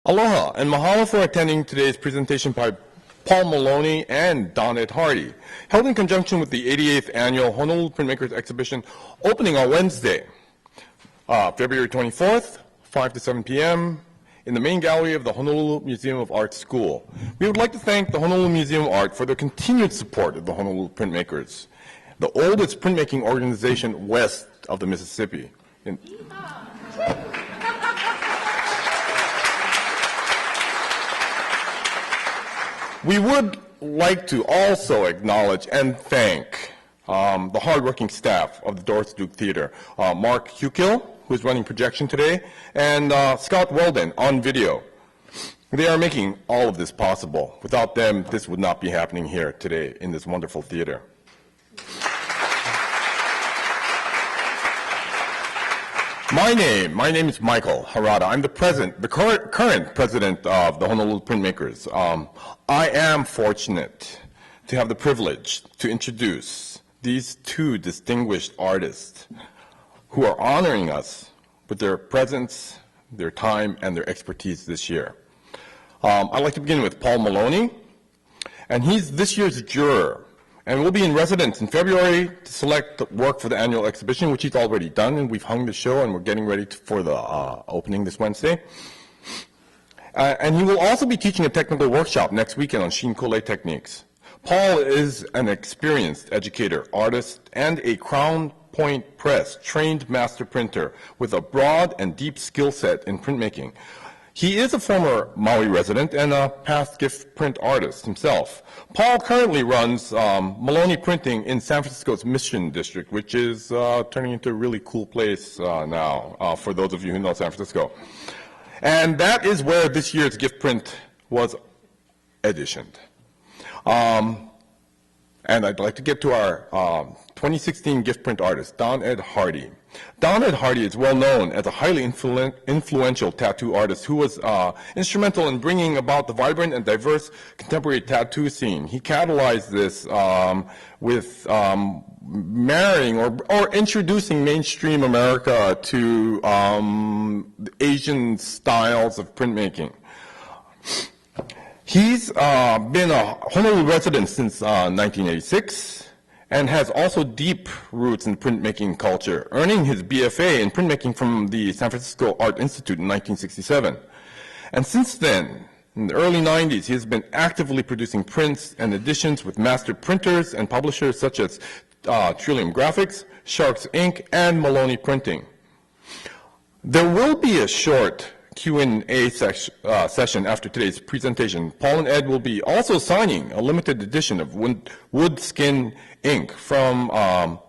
Aloha, and mahalo for attending today's presentation by Paul Mullowney and Don Ed Hardy, held in conjunction with the 88th Annual Honolulu Printmakers Exhibition, opening on Wednesday, February 24th, 5 to 7 p.m., in the main gallery of the Honolulu Museum of Art School. We would like to thank the Honolulu Museum of Art for their continued support of the Honolulu Printmakers, the oldest printmaking organization west of the Mississippi. We would like to also acknowledge and thank the hardworking staff of the Doris Duke Theater, Mark Hukill, who's running projection today, and Scott Whelden on video. They are making all of this possible. Without them, this would not be happening here today in this wonderful theater. My name is Michael Harada. I'm the current president of the Honolulu Printmakers. I am fortunate to have the privilege to introduce these two distinguished artists who are honoring us with their presence, their time, and their expertise this year. I'd like to begin with Paul Mullowney, and he's this year's juror, and will be in residence in February to select the work for the annual exhibition, which he's already done, and we've hung the show, and we're getting ready for the opening this Wednesday. And he will also be teaching a technical workshop next weekend on Shinkole techniques. Paul is an experienced educator, artist, and a Crown Point Press trained master printer with a broad and deep skill set in printmaking. He is a former Maui resident and a past gift print artist himself. Paul currently runs Maloney Printing in San Francisco's Mission District, which is turning into a really cool place now for those of you who know San Francisco. And that is where this year's gift print was editioned. And I'd like to get to our 2016 gift print artist, Don Ed Hardy. Don Ed Hardy is well known as a highly influential tattoo artist who was instrumental in bringing about the vibrant and diverse contemporary tattoo scene. He catalyzed this with marrying or introducing mainstream America to the Asian styles of printmaking. He's been a Honolulu resident since 1986 and has also deep roots in printmaking culture, earning his BFA in printmaking from the San Francisco Art Institute in 1967. And since then, in the early 90s, he has been actively producing prints and editions with master printers and publishers such as Trillium Graphics, Sharks Inc., and Maloney Printing. There will be a short Q&A session after today's presentation. Paul and Ed will be also signing a limited edition of Woodskin Ink from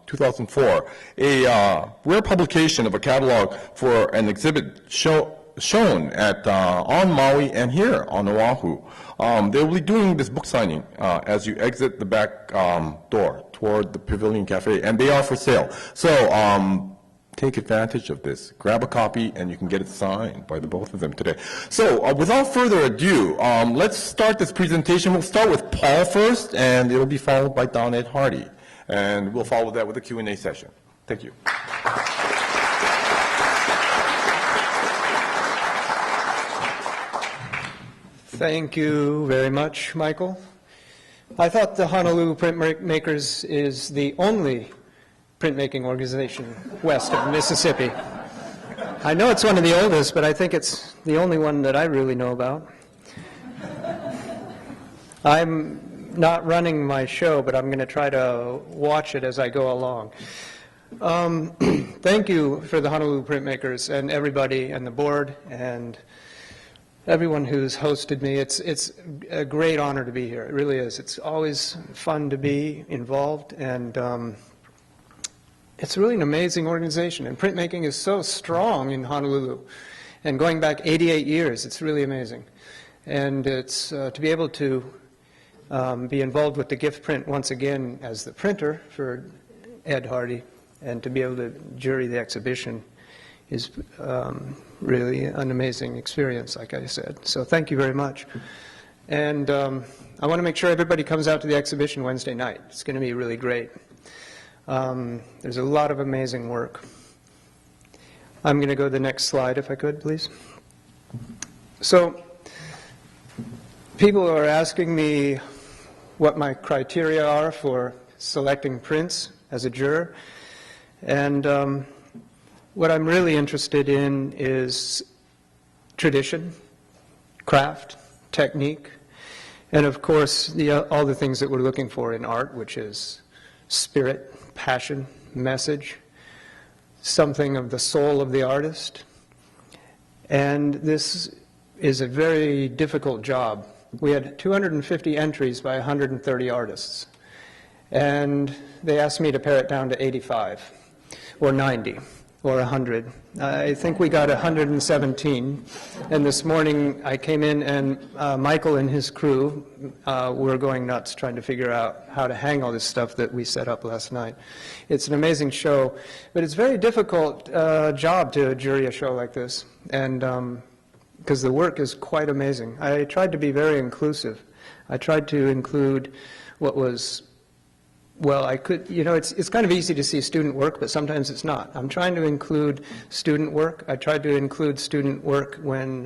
2004, a rare publication of a catalog for an exhibit shown at on Maui and here on Oahu. They will be doing this book signing as you exit the back door toward the Pavilion Cafe, and they are for sale. So take advantage of this. Grab a copy, and you can get it signed by the both of them today. So without further ado, let's start this presentation. We'll start with Paul first, and it'll be followed by Don Ed Hardy. And we'll follow that with a Q&A session. Thank you. Thank you very much, Michael. I thought the Honolulu Printmakers is the only printmaking organization west of Mississippi. I know it's one of the oldest, but I think it's the only one that I really know about. I'm not running my show, but I'm going to try to watch it as I go along. Thank you for the Honolulu Printmakers and everybody and the board and everyone who's hosted me. It's a great honor to be here. It really is. It's always fun to be involved, and it's really an amazing organization. And printmaking is so strong in Honolulu. And going back 88 years, it's really amazing. And it's to be able to be involved with the gift print once again as the printer for Ed Hardy, and to be able to jury the exhibition is really an amazing experience, like I said. So thank you very much. And I want to make sure everybody comes out to the exhibition Wednesday night. It's going to be really great. There's a lot of amazing work. I'm going to go to the next slide, if I could, please. So People are asking me what my criteria are for selecting prints as a juror, and what I'm really interested in is tradition, craft, technique, and of course all the things that we're looking for in art, which is spirit, passion, message, something of the soul of the artist. And this is a very difficult job. We had 250 entries by 130 artists, and they asked me to pare it down to 85 or 90 or 100. I think we got 117, and this morning I came in and Michael and his crew were going nuts trying to figure out how to hang all this stuff that we set up last night. It's an amazing show, but it's a very difficult job to jury a show like this, and because the work is quite amazing. I tried to be very inclusive. I tried to include what was, well, I could, you know, it's kind of easy to see student work, but sometimes it's not. I'm trying to include student work. I tried to include student work when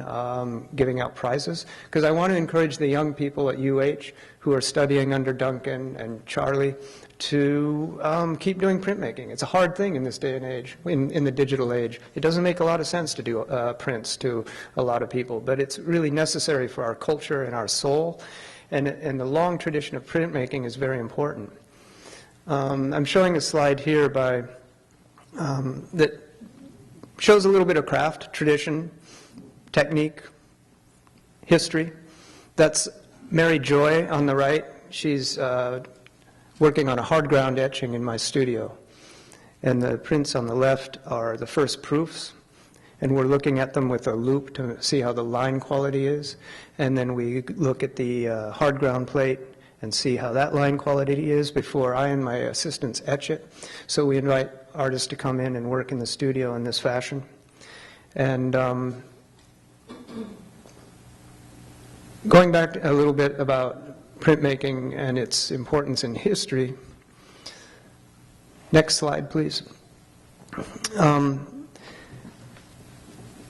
giving out prizes, because I want to encourage the young people at UH who are studying under Duncan and Charlie to keep doing printmaking. It's a hard thing in this day and age, in the digital age. It doesn't make a lot of sense to do prints to a lot of people, but it's really necessary for our culture and our soul, and the long tradition of printmaking is very important. I'm showing a slide here that shows a little bit of craft, tradition, technique, history. That's Mary Joy on the right. She's working on a hard ground etching in my studio. And the prints on the left are the first proofs, and we're looking at them with a loupe to see how the line quality is. And then we look at the hard ground plate and see how that line quality is before I and my assistants etch it. So we invite artists to come in and work in the studio in this fashion. And going back a little bit about printmaking and its importance in history. Next slide, please.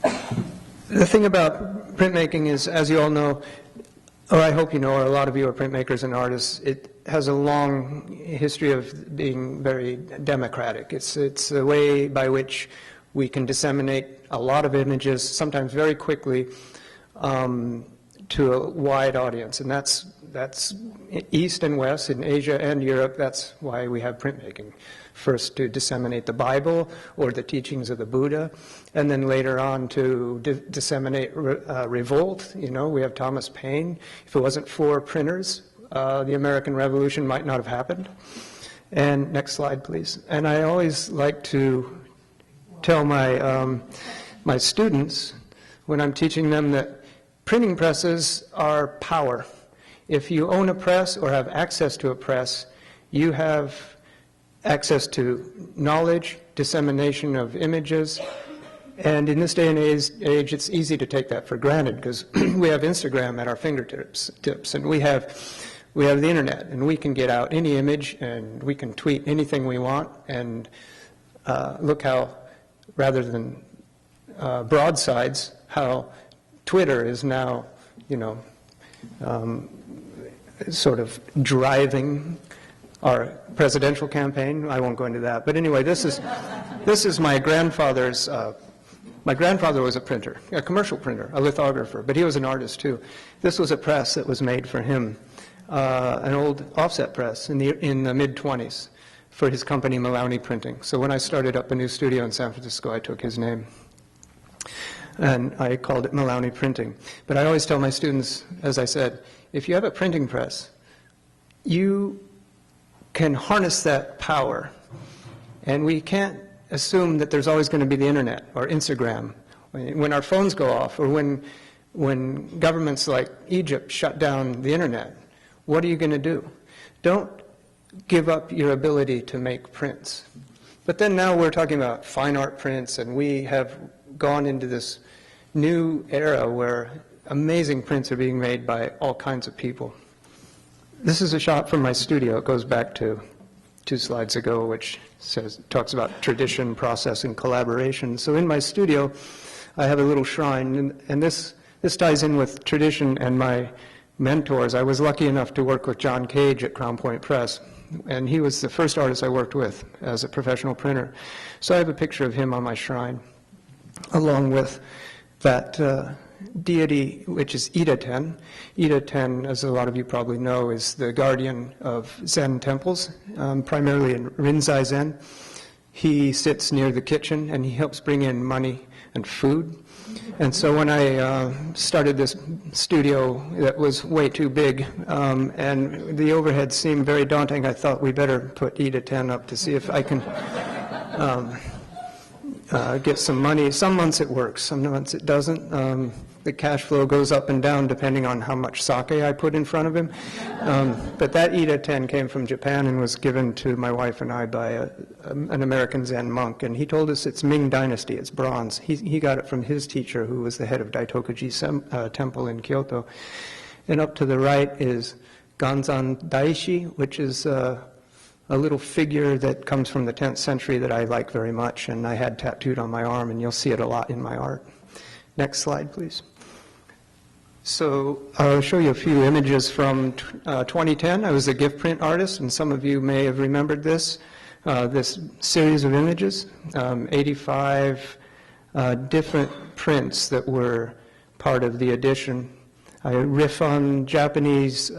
The thing about printmaking is, as you all know, or I hope you know, or a lot of you are printmakers and artists, it has a long history of being very democratic. It's a way by which we can disseminate a lot of images, sometimes very quickly, to a wide audience, and that's East and West, in Asia and Europe. That's why we have printmaking. First to disseminate the Bible or the teachings of the Buddha, and then later on to disseminate revolt. You know, we have Thomas Paine. If it wasn't for printers, the American Revolution might not have happened. And next slide, please. And I always like to tell my my students when I'm teaching them that printing presses are power. If you own a press or have access to a press, you have access to knowledge, dissemination of images, and in this day and age, it's easy to take that for granted because we have Instagram at our fingertips, and we have the internet, and we can get out any image, and we can tweet anything we want, and look how, rather than broadsides, how Twitter is now, you know, sort of driving our presidential campaign. I won't go into that. But anyway, this is my grandfather's, my grandfather was a printer, a commercial printer, a lithographer, but he was an artist too. This was a press that was made for him, an old offset press in the mid-20s for his company Maloney Printing. So when I started up a new studio in San Francisco, I took his name. And I called it Maloney Printing. But I always tell my students, as I said, if you have a printing press, you can harness that power. And we can't assume that there's always going to be the internet or Instagram. When our phones go off, or when governments like Egypt shut down the internet, what are you going to do? Don't give up your ability to make prints. But then now we're talking about fine art prints, and we have gone into this new era where amazing prints are being made by all kinds of people. This is a shot from my studio. It goes back to 2 slides ago, which talks about tradition, process, and collaboration. So in my studio, I have a little shrine, and this ties in with tradition and my mentors. I was lucky enough to work with John Cage at Crown Point Press, and he was the first artist I worked with as a professional printer. So I have a picture of him on my shrine, along with that deity, which is Ida-ten. Ida-ten, as a lot of you probably know, is the guardian of Zen temples, primarily in Rinzai Zen. He sits near the kitchen, and he helps bring in money and food. And so when I started this studio that was way too big, and the overhead seemed very daunting, I thought we better put Ida-ten up to see if I can get some money. Some months it works, some months it doesn't. The cash flow goes up and down depending on how much sake I put in front of him. But that Ida-ten came from Japan and was given to my wife and I by an American Zen monk. And he told us it's Ming Dynasty, it's bronze. He got it from his teacher, who was the head of Daitokuji Temple in Kyoto. And up to the right is Ganzan Daishi, which is a little figure that comes from the 10th century that I like very much, and I had tattooed on my arm, and you'll see it a lot in my art. Next slide, please. So I'll show you a few images from 2010. I was a gift print artist, and some of you may have remembered this series of images, 85 different prints that were part of the edition. I riff on Japanese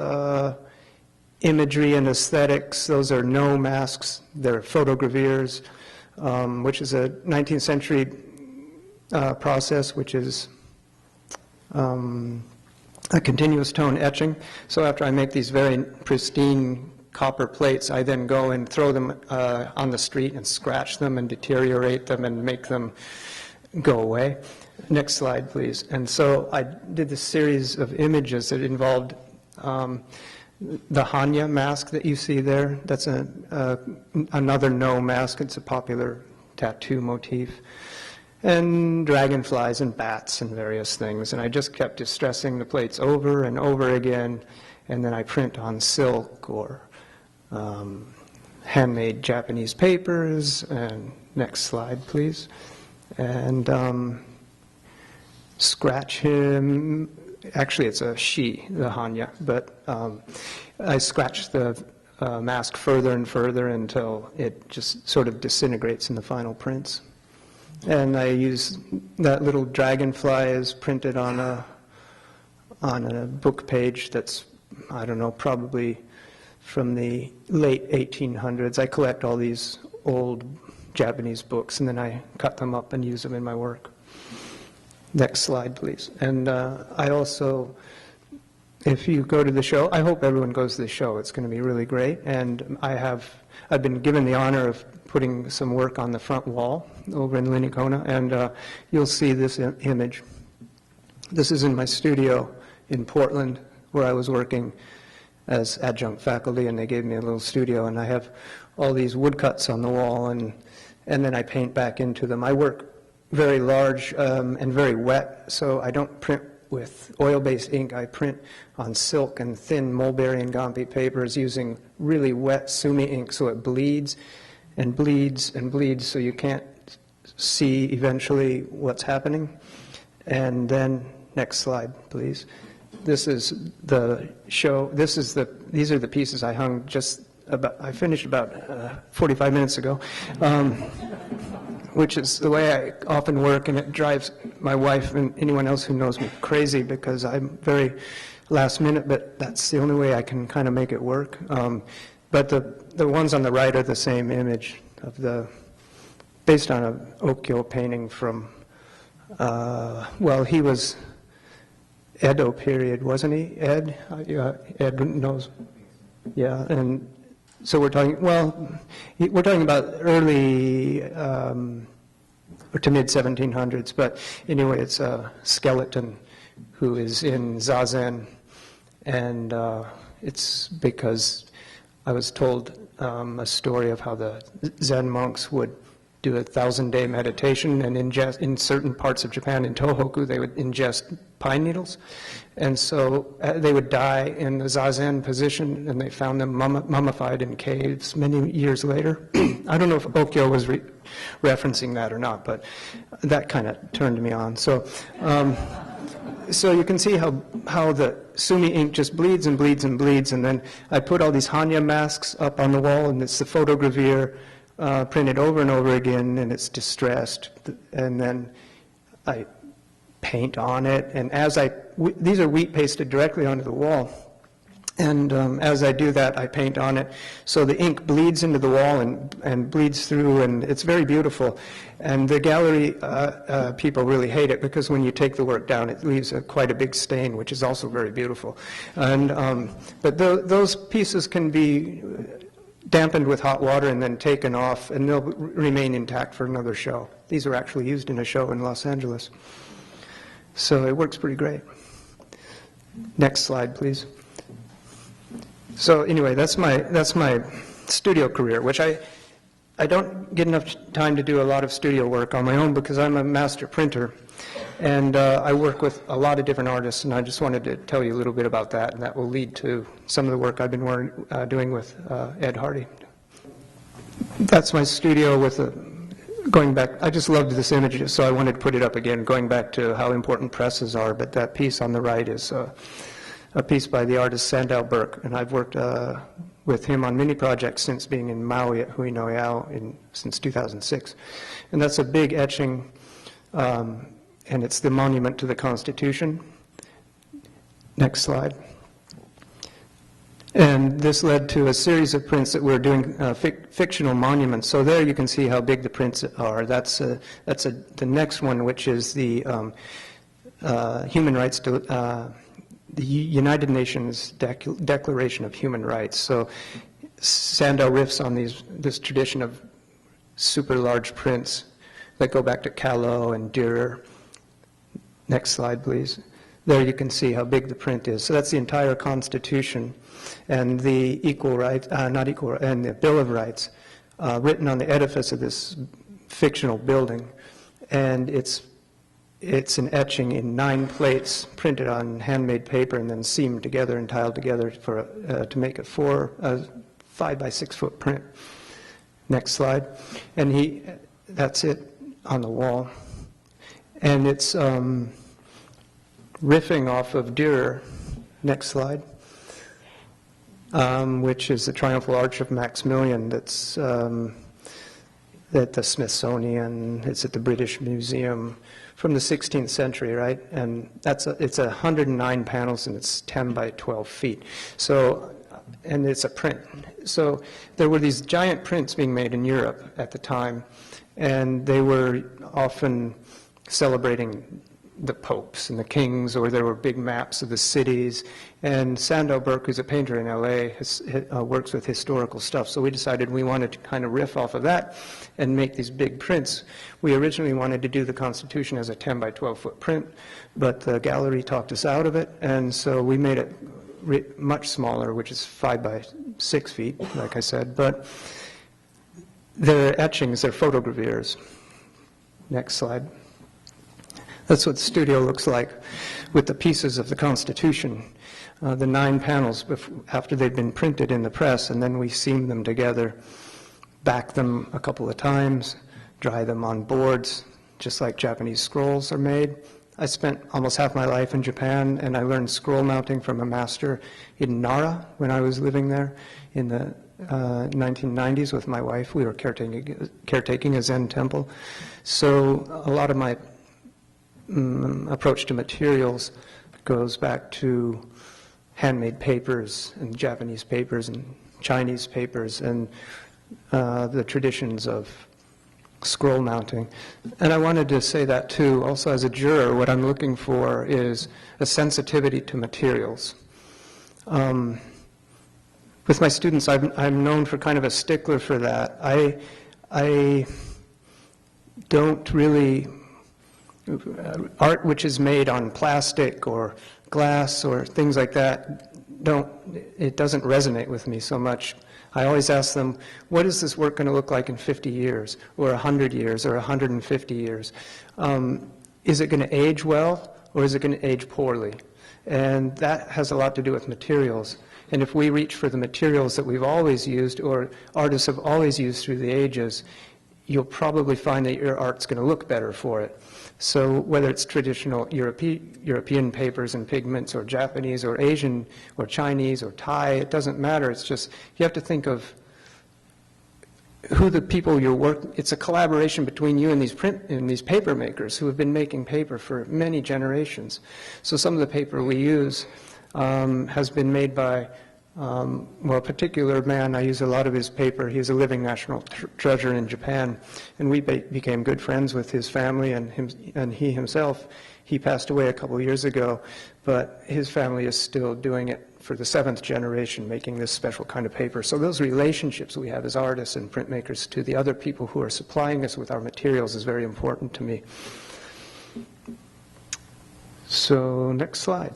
imagery and aesthetics. Those are no masks. They're photogravures, which is a 19th century process, which is a continuous tone etching. So after I make these very pristine copper plates, I then go and throw them on the street and scratch them and deteriorate them and make them go away. Next slide, please. And so I did this series of images that involved the Hanya mask that you see there. That's another no mask. It's a popular tattoo motif. And dragonflies and bats and various things. And I just kept distressing the plates over and over again, and then I print on silk or handmade Japanese papers. And next slide, please. And scratch him. Actually, it's a she, the Hanya, but I scratch the mask further and further until it just sort of disintegrates in the final prints. And I use that little dragonfly is printed on a book page that's, I don't know, probably from the late 1800s. I collect all these old Japanese books, and then I cut them up and use them in my work. Next slide, please. And I also, if you go to the show, I hope everyone goes to the show. It's going to be really great. And I've been given the honor of putting some work on the front wall over in Linicona, and you'll see this image. This is in my studio in Portland, where I was working as adjunct faculty, and they gave me a little studio, and I have all these woodcuts on the wall, and then I paint back into them. I work very large and very wet, so I don't print with oil-based ink. I print on silk and thin mulberry and gampi papers using really wet sumi ink, so it bleeds and bleeds and bleeds, so you can't see eventually what's happening. And then, next slide, please. This is the show. These are the pieces I hung I finished about 45 minutes ago, which is the way I often work, and it drives my wife and anyone else who knows me crazy because I'm very last minute, but that's the only way I can kind of make it work. But the ones on the right are the same image based on an Okyo painting from, he was Edo period, wasn't he? Ed knows. Yeah, and so we're talking about early or to mid 1700s, but anyway, it's a skeleton who is in Zazen, and it's because I was told a story of how the Zen monks would do a 1,000-day meditation and ingest, in certain parts of Japan, in Tohoku, they would ingest pine needles. And so they would die in the Zazen position, and they found them mummified in caves many years later. I don't know if Okyo was referencing that or not, but that kind of turned me on. So so you can see how the Sumi ink just bleeds and bleeds and bleeds, and then I put all these Hanya masks up on the wall, and it's the photogravure printed over and over again, and it's distressed, and then I paint on it, and these are wheat pasted directly onto the wall. And as I do that, I paint on it. So the ink bleeds into the wall and bleeds through, and it's very beautiful. And the gallery people really hate it because when you take the work down, it leaves quite a big stain, which is also very beautiful. And, but those pieces can be dampened with hot water and then taken off, and they'll remain intact for another show. These were actually used in a show in Los Angeles. So it works pretty great. Next slide, please. So anyway, that's my studio career, which I don't get enough time to do a lot of studio work on my own because I'm a master printer, and I work with a lot of different artists, and I just wanted to tell you a little bit about that, and that will lead to some of the work I've been doing with Ed Hardy. That's my studio with going back. I just loved this image, so I wanted to put it up again, going back to how important presses are, but that piece on the right is a piece by the artist Sandow Burke, and I've worked with him on many projects since being in Maui at Hui no Iao since 2006. And that's a big etching, and it's the monument to the Constitution. Next slide. And this led to a series of prints that we're doing fictional monuments. So there you can see how big the prints are. That's the next one, which is the human rights the United Nations Declaration of Human Rights. So Sandow riffs on this tradition of super large prints that go back to Callot and Dürer. Next slide, please. There you can see how big the print is. So that's the entire Constitution and the and the Bill of Rights written on the edifice of this fictional building. And it's an etching in 9 plates printed on handmade paper and then seamed together and tiled together to make a 5 by 6 foot print. Next slide. And that's it on the wall. And it's riffing off of Dürer. Next slide. Which is the Triumphal Arch of Maximilian that's at the Smithsonian. It's at the British Museum. From the 16th century, right? And it's 109 panels, and it's 10 by 12 feet. So, and it's a print. So there were these giant prints being made in Europe at the time, and they were often celebrating the popes and the kings, or there were big maps of the cities. And Sandow Burke, who's a painter in LA, works with historical stuff. So we decided we wanted to kind of riff off of that and make these big prints. We originally wanted to do the Constitution as a 10 by 12 foot print, but the gallery talked us out of it, and so we made it much smaller, which is 5 by 6 feet, like I said. But they're etchings, they're photogravures. Next slide. That's what the studio looks like with the pieces of the Constitution, the 9 panels after they've been printed in the press, and then we seam them together, back them a couple of times, dry them on boards, just like Japanese scrolls are made. I spent almost half my life in Japan, and I learned scroll mounting from a master in Nara when I was living there in the 1990s with my wife. We were caretaking a Zen temple. So a lot of my approach to materials goes back to handmade papers and Japanese papers and Chinese papers and the traditions of scroll mounting. And I wanted to say that too, also as a juror, what I'm looking for is a sensitivity to materials. With my students, I'm known for kind of a stickler for that. I don't really, art which is made on plastic or glass or things like that, it doesn't resonate with me so much. I always ask them, what is this work going to look like in 50 years or 100 years or 150 years? Is it going to age well or is it going to age poorly? And that has a lot to do with materials. And if we reach for the materials that we've always used or artists have always used through the ages, you'll probably find that your art's going to look better for it. So whether it's traditional European papers and pigments, or Japanese or Asian or Chinese or Thai, it doesn't matter. It's just, you have to think of who the people you're working, it's a collaboration between you and these paper makers who have been making paper for many generations. So some of the paper we use has been made by, well, a particular man. I use a lot of his paper. He's a living national treasure in Japan, and we became good friends with his family and he himself. He passed away a couple of years ago, but his family is still doing it for the 7th generation, making this special kind of paper. So those relationships we have as artists and printmakers to the other people who are supplying us with our materials is very important to me. So next slide.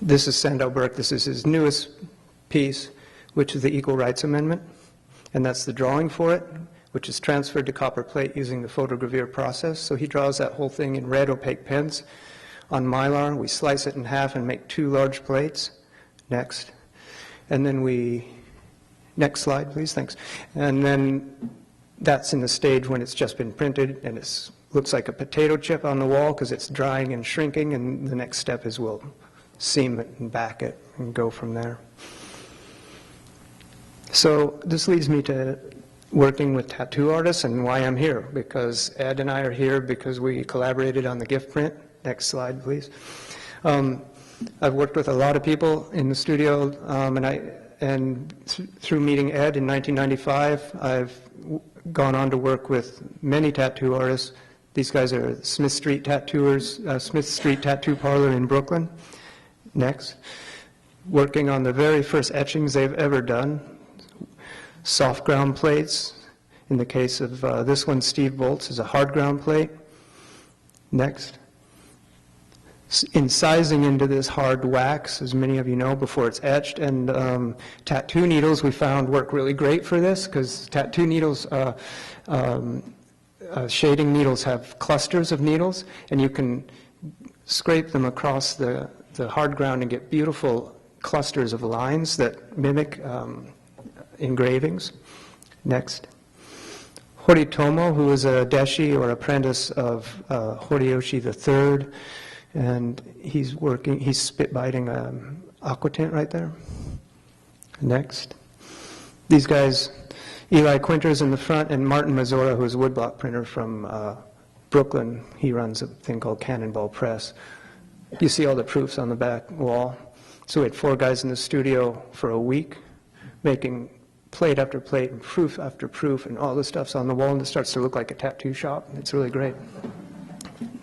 This is Sandow Burke. This is his newest piece, which is the Equal Rights Amendment, and that's the drawing for it, which is transferred to copper plate using the photogravure process. So he draws that whole thing in red opaque pens on Mylar. We slice it in half and make 2 large plates. Next. And then next slide, please, thanks. And then that's in the stage when it's just been printed, and it looks like a potato chip on the wall because it's drying and shrinking, and the next step is we'll seam it and back it and go from there. So this leads me to working with tattoo artists and why I'm here, because Ed and I are here because we collaborated on the gift print. Next slide, please. I've worked with a lot of people in the studio, and through meeting Ed in 1995, I've gone on to work with many tattoo artists. These guys are Smith Street Tattooers, Smith Street Tattoo Parlor in Brooklyn. Next. Working on the very first etchings they've ever done. Soft ground plates. In the case of this one, Steve Bolt's, is a hard ground plate. Next. Incising into this hard wax, as many of you know, before it's etched. And tattoo needles we found work really great for this, because tattoo needles, shading needles have clusters of needles, and you can scrape them across the hard ground and get beautiful clusters of lines that mimic engravings. Next. Horitomo, who is a deshi or apprentice of Horiyoshi III, and he's spit biting aquatint right there. Next. These guys, Eli Quinter's in the front, and Martin Mazzora, who's a woodblock printer from Brooklyn. He runs a thing called Cannonball Press. You see all the proofs on the back wall. So we had 4 guys in the studio for a week making plate after plate and proof after proof, and all the stuff's on the wall, and it starts to look like a tattoo shop. It's really great.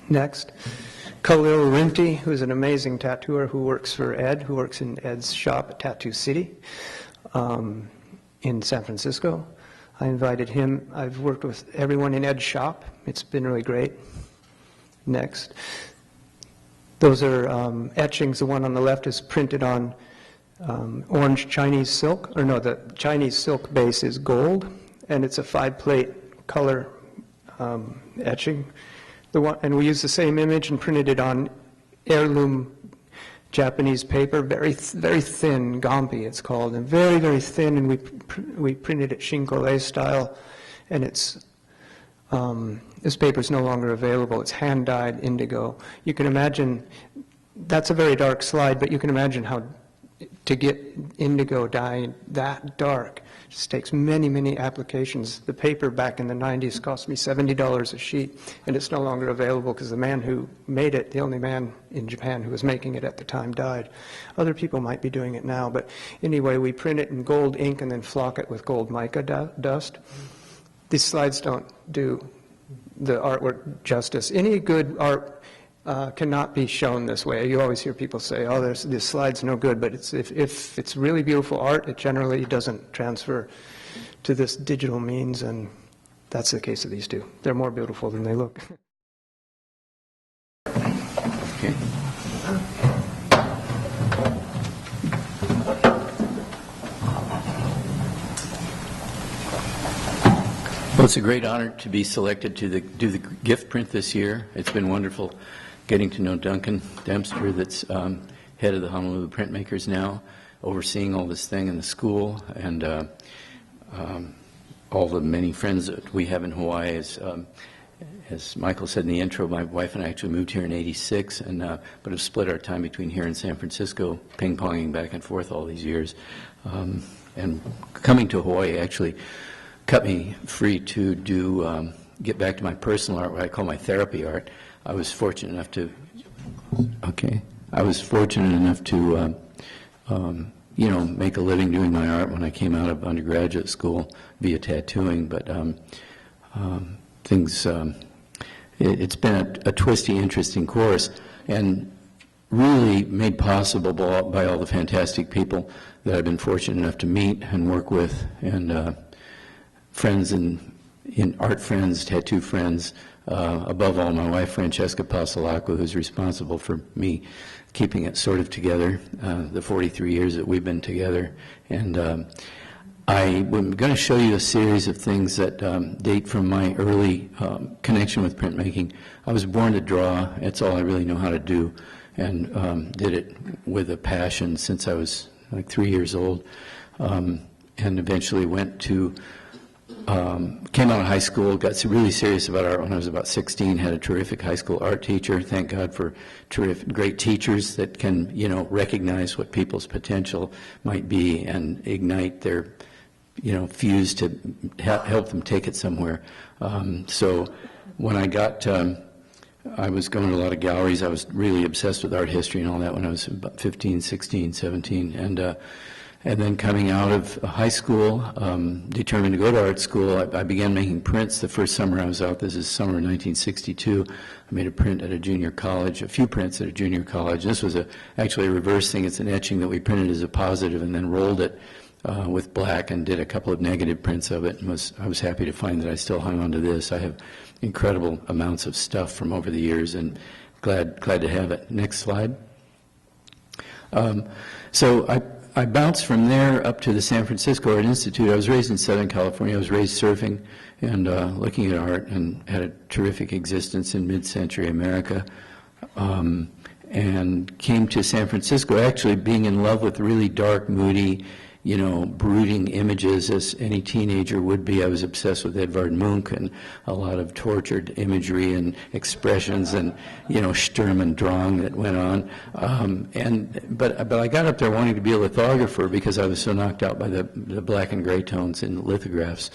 Next. Khalil Rimti, who's an amazing tattooer who works for Ed, who works in Ed's shop at Tattoo City in San Francisco. I invited him. I've worked with everyone in Ed's shop. It's been really great. Next. Those are etchings. The one on the left is printed on orange Chinese silk. Or no, the Chinese silk base is gold, and it's a 5-plate color etching. And we used the same image and printed it on heirloom Japanese paper, very thin, gampi it's called, and very, very thin, and we printed it Shinkole style, and it's, this paper is no longer available. It's hand-dyed indigo. You can imagine, that's a very dark slide, but you can imagine how to get indigo dye that dark just takes many, many applications. The paper back in the 90s cost me $70 a sheet, and it's no longer available because the man who made it, the only man in Japan who was making it at the time, died. Other people might be doing it now, but anyway, we print it in gold ink and then flock it with gold mica dust. These slides don't do the artwork justice. Any good art cannot be shown this way. You always hear people say, oh, this slide's no good, but if it's really beautiful art, it generally doesn't transfer to this digital means, and that's the case of these two. They're more beautiful than they look. Okay. Well, it's a great honor to be selected to do the gift print this year. It's been wonderful getting to know Duncan Dempster, that's head of the Honolulu Printmakers now, overseeing all this thing in the school, and all the many friends that we have in Hawaii. as Michael said in the intro, my wife and I actually moved here in '86, but have split our time between here and San Francisco, ping-ponging back and forth all these years. And coming to Hawaii actually cut me free to get back to my personal art, what I call my therapy art. I was fortunate enough to, make a living doing my art when I came out of undergraduate school via tattooing, but it's been a twisty, interesting course, and really made possible by all the fantastic people that I've been fortunate enough to meet and work with, and friends in art friends, tattoo friends, above all my wife Francesca Pasolaco, who's responsible for me keeping it sort of together the 43 years that we've been together. And I'm going to show you a series of things that date from my early connection with printmaking. I was born to draw. It's all I really know how to do, and did it with a passion since I was like 3 years old, and eventually came out of high school, got really serious about art when I was about 16, had a terrific high school art teacher. Thank God for great teachers that can, recognize what people's potential might be and ignite their, fuse to help them take it somewhere. So when I was going to a lot of galleries. I was really obsessed with art history and all that when I was about 15, 16, 17, and then coming out of high school, determined to go to art school, I began making prints the first summer I was out. This is summer 1962. I made a print at a junior college, a few prints at a junior college. This was actually a reverse thing. It's an etching that we printed as a positive and then rolled it with black and did a couple of negative prints of it. And I was happy to find that I still hung on to this. I have incredible amounts of stuff from over the years, and glad to have it. Next slide. So I bounced from there up to the San Francisco Art Institute. I was raised in Southern California. I was raised surfing and looking at art, and had a terrific existence in mid-century America, and came to San Francisco actually being in love with really dark, moody, brooding images, as any teenager would be. I was obsessed with Edvard Munch and a lot of tortured imagery and expressions and, Sturm und Drang that went on. But I got up there wanting to be a lithographer because I was so knocked out by the black and gray tones in lithographs,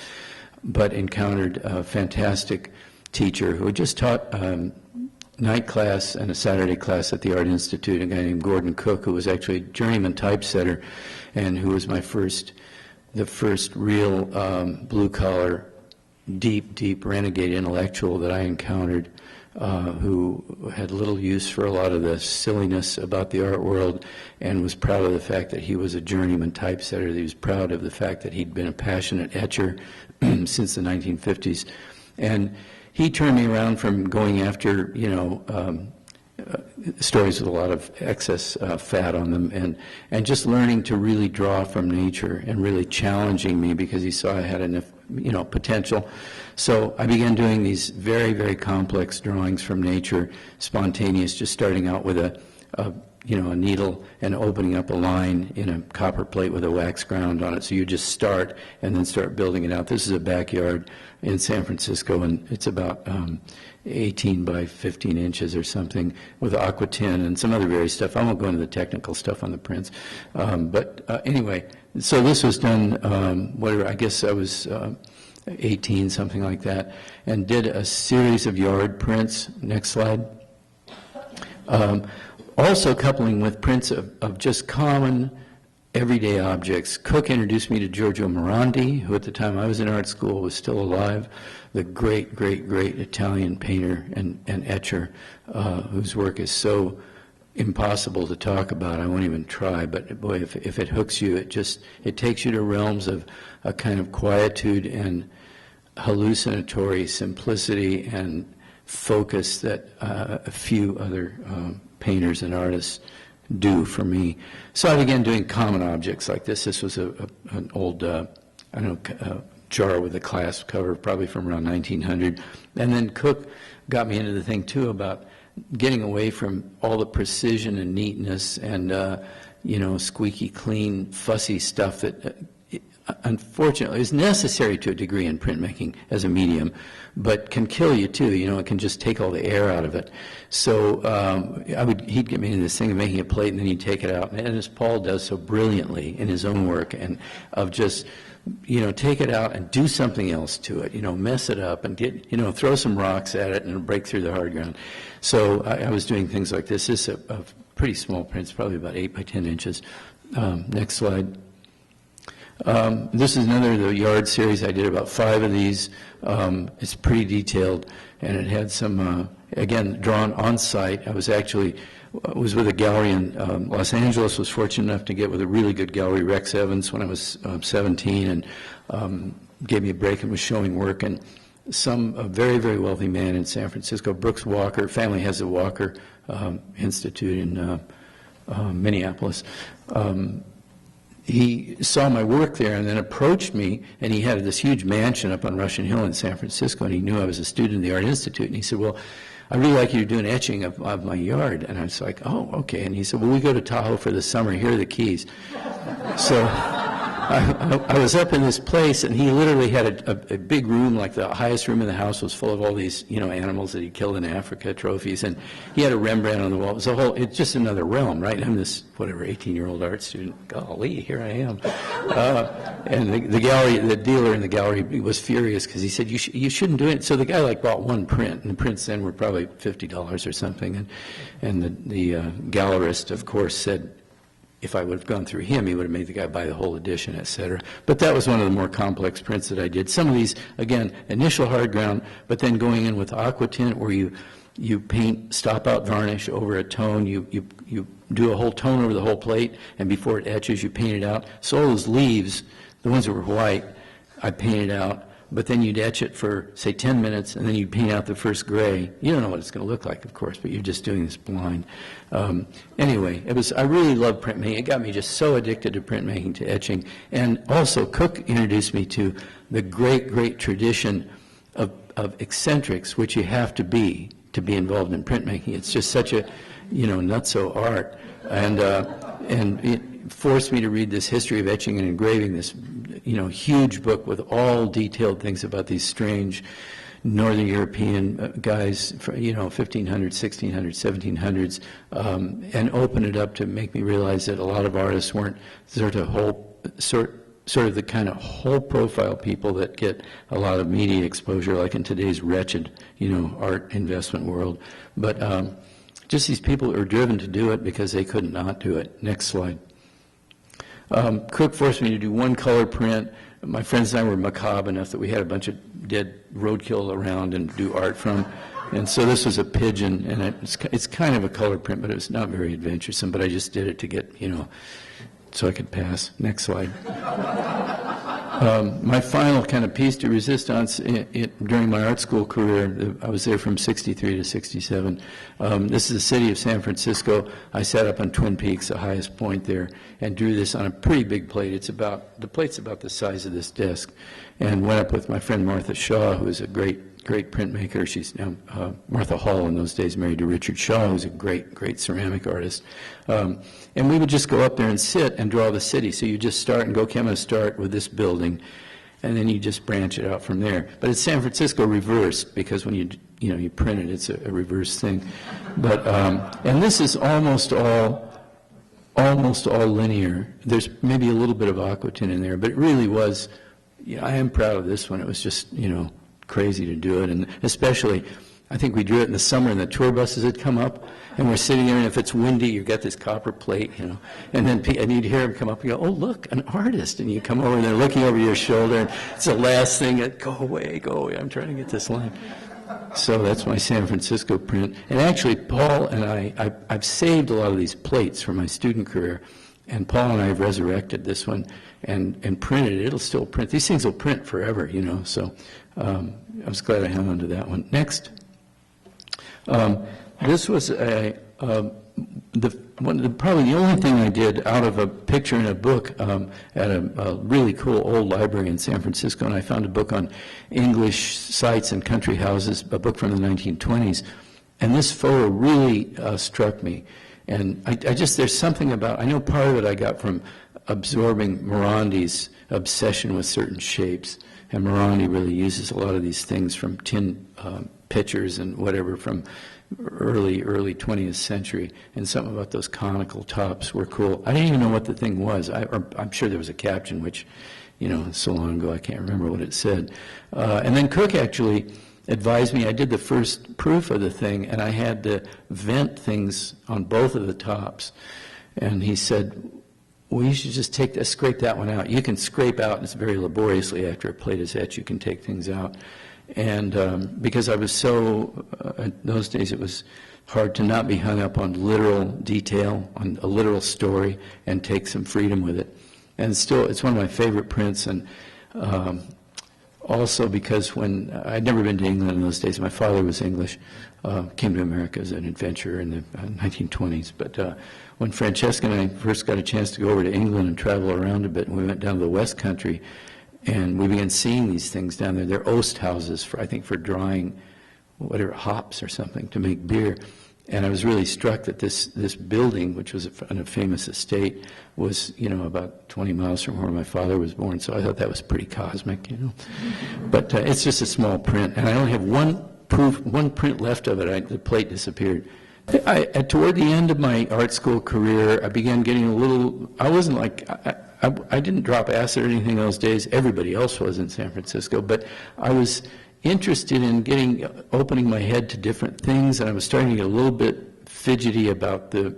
but encountered a fantastic teacher who had just taught night class and a Saturday class at the Art Institute, a guy named Gordon Cook, who was actually a journeyman typesetter, and who was the first real blue-collar, deep renegade intellectual that I encountered, who had little use for a lot of the silliness about the art world, and was proud of the fact that he was a journeyman typesetter. He was proud of the fact that he'd been a passionate etcher since the 1950s. And he turned me around from going after, stories with a lot of excess fat on them, and just learning to really draw from nature, and really challenging me because he saw I had enough, potential. So I began doing these very, very complex drawings from nature, spontaneous, just starting out with a needle and opening up a line in a copper plate with a wax ground on it. So you just start and then start building it out. This is a backyard in San Francisco, and it's about 18 by 15 inches or something, with aqua tin and some other various stuff. I won't go into the technical stuff on the prints. Anyway, so this was done, I guess I was 18, something like that, and did a series of yard prints. Next slide. Also coupling with prints of just common everyday objects. Cook introduced me to Giorgio Morandi, who at the time I was in art school was still alive, the great Italian painter and etcher, whose work is so impossible to talk about. I won't even try, but boy, if it hooks you, it takes you to realms of a kind of quietude and hallucinatory simplicity and focus that a few other painters and artists do for me. So I began doing common objects like this. This was an old, jar with a clasp cover, probably from around 1900. And then Cook got me into the thing, too, about getting away from all the precision and neatness and, squeaky clean, fussy stuff that unfortunately, is necessary to a degree in printmaking as a medium, but can kill you too. You know, it can just take all the air out of it. So he'd get me into this thing of making a plate, and then he'd take it out. And as Paul does so brilliantly in his own work, and of just, you know, take it out and do something else to it, you know, mess it up and get, you know, throw some rocks at it and it'll break through the hard ground. So I was doing things like this. This is a pretty small print. It's probably about 8 by 10 inches. Next slide. This is another of the yard series. I did about 5 of these. It's pretty detailed, and it had some, again, drawn on site. I was with a gallery in Los Angeles, was fortunate enough to get with a really good gallery, Rex Evans, when I was 17, and gave me a break and was showing work. And a very, very wealthy man in San Francisco, Brooks Walker, family has a Walker Institute in Minneapolis. He saw my work there and then approached me, and he had this huge mansion up on Russian Hill in San Francisco, and he knew I was a student of the Art Institute, and he said, well, I really like you to do an etching of my yard. And I was like, oh, okay. And he said, well, we go to Tahoe for the summer. Here are the keys. So I was up in this place, and he literally had a big room, like the highest room in the house was full of all these, you know, animals that he killed in Africa, trophies. And he had a Rembrandt on the wall. It was it's just another realm, right? I'm this, whatever, 18-year-old art student. Golly, here I am. And the dealer in the gallery was furious because he said, you shouldn't do it. So the guy like bought one print, and the prints then were probably $50 or something. And the gallerist, of course, said, if I would have gone through him, he would have made the guy buy the whole edition, et cetera. But that was one of the more complex prints that I did. Some of these, again, initial hard ground, but then going in with aqua tint, where you paint stop-out varnish over a tone. You do a whole tone over the whole plate, and before it etches, you paint it out. So all those leaves, the ones that were white, I painted out. But then you'd etch it for, say, 10 minutes, and then you'd paint out the first gray. You don't know what it's going to look like, of course, but you're just doing this blind. Anyway, I really loved printmaking. It got me just so addicted to printmaking, to etching. And also, Cook introduced me to the great, great tradition of eccentrics, which you have to be involved in printmaking. It's just such a, you know, nutso art. And it forced me to read this history of etching and engraving, this, you know, huge book with all detailed things about these strange Northern European guys, you know, 1500s, 1600s, 1700s, and open it up to make me realize that a lot of artists weren't sort of the kind of whole profile people that get a lot of media exposure, like in today's wretched, you know, art investment world. But just these people are driven to do it because they could not do it. Next slide. Cook forced me to do one color print. My friends and I were macabre enough that we had a bunch of dead roadkill around and do art from. And so this was a pigeon, and it's kind of a color print, but it was not very adventuresome, but I just did it to get, you know, so I could pass. Next slide. My final kind of piece de resistance during my art school career, I was there from 63 to 67. This is the city of San Francisco. I sat up on Twin Peaks, the highest point there, and drew this on a pretty big plate. The plate's about the size of this desk, and went up with my friend Martha Shaw, who is a great printmaker. She's now Martha Hall in those days, married to Richard Shaw, who's a great ceramic artist. And we would just go up there and sit and draw the city. So you just start and go, okay, I'm going to start with this building, and then you just branch it out from there. But it's San Francisco reversed, because when you print it, it's a reverse thing. But and this is almost all linear. There's maybe a little bit of aquatint in there, but it really was. Yeah, I am proud of this one. It was just, you know, crazy to do it, and especially, I think we drew it in the summer, and the tour buses had come up, and we're sitting there, and if it's windy, you've got this copper plate, you know, and then you'd hear them come up and go, oh, look, an artist, and you come over, and they're looking over your shoulder, and it's the last thing that, go away, I'm trying to get this line. So that's my San Francisco print. And actually, Paul and I've saved a lot of these plates from my student career, and Paul and I have resurrected this one and printed it. It'll still print. These things will print forever, you know, so I was glad I hung on to that one. Next. This was probably the only thing I did out of a picture in a book at a really cool old library in San Francisco, and I found a book on English sites and country houses, a book from the 1920s, and this photo really struck me. And there's something about, I know part of it I got from absorbing Morandi's obsession with certain shapes. And Maloney really uses a lot of these things from tin pitchers and whatever from early 20th century, and something about those conical tops were cool. I didn't even know what the thing was. I'm sure there was a caption, which, so long ago I can't remember what it said. And then Cook actually advised me. I did the first proof of the thing, and I had to vent things on both of the tops. And he said, well, you should just scrape that one out. You can scrape out, and it's very laboriously after a plate is etched, you can take things out. And because I was so, in those days it was hard to not be hung up on literal detail, on a literal story, and take some freedom with it. And still, it's one of my favorite prints, and also because when, I'd never been to England in those days, my father was English, came to America as an adventurer in the 1920s, but when Francesca and I first got a chance to go over to England and travel around a bit, and we went down to the West Country, and we began seeing these things down there. They're oast houses, for I think for drying, whatever, hops or something to make beer. And I was really struck that this building, which was on a famous estate, was, about 20 miles from where my father was born. So I thought that was pretty cosmic, But it's just a small print, and I only have one print left of it. The plate disappeared. Toward the end of my art school career, I began getting a little. I wasn't like. I didn't drop acid or anything those days. Everybody else was in San Francisco, but I was interested in opening my head to different things, and I was starting to get a little bit fidgety about the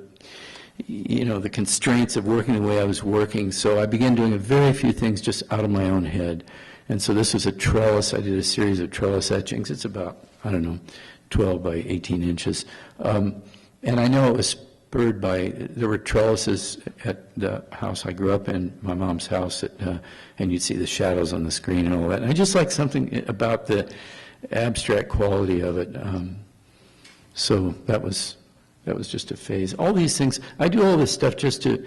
constraints of working the way I was working. So I began doing a very few things just out of my own head. And so this was a trellis. I did a series of trellis etchings. It's about, 12 by 18 inches. And I know it was spurred by, there were trellises at the house I grew up in, my mom's house, and you'd see the shadows on the screen and all that. And I just like something about the abstract quality of it. So that was just a phase. All these things, I do all this stuff just to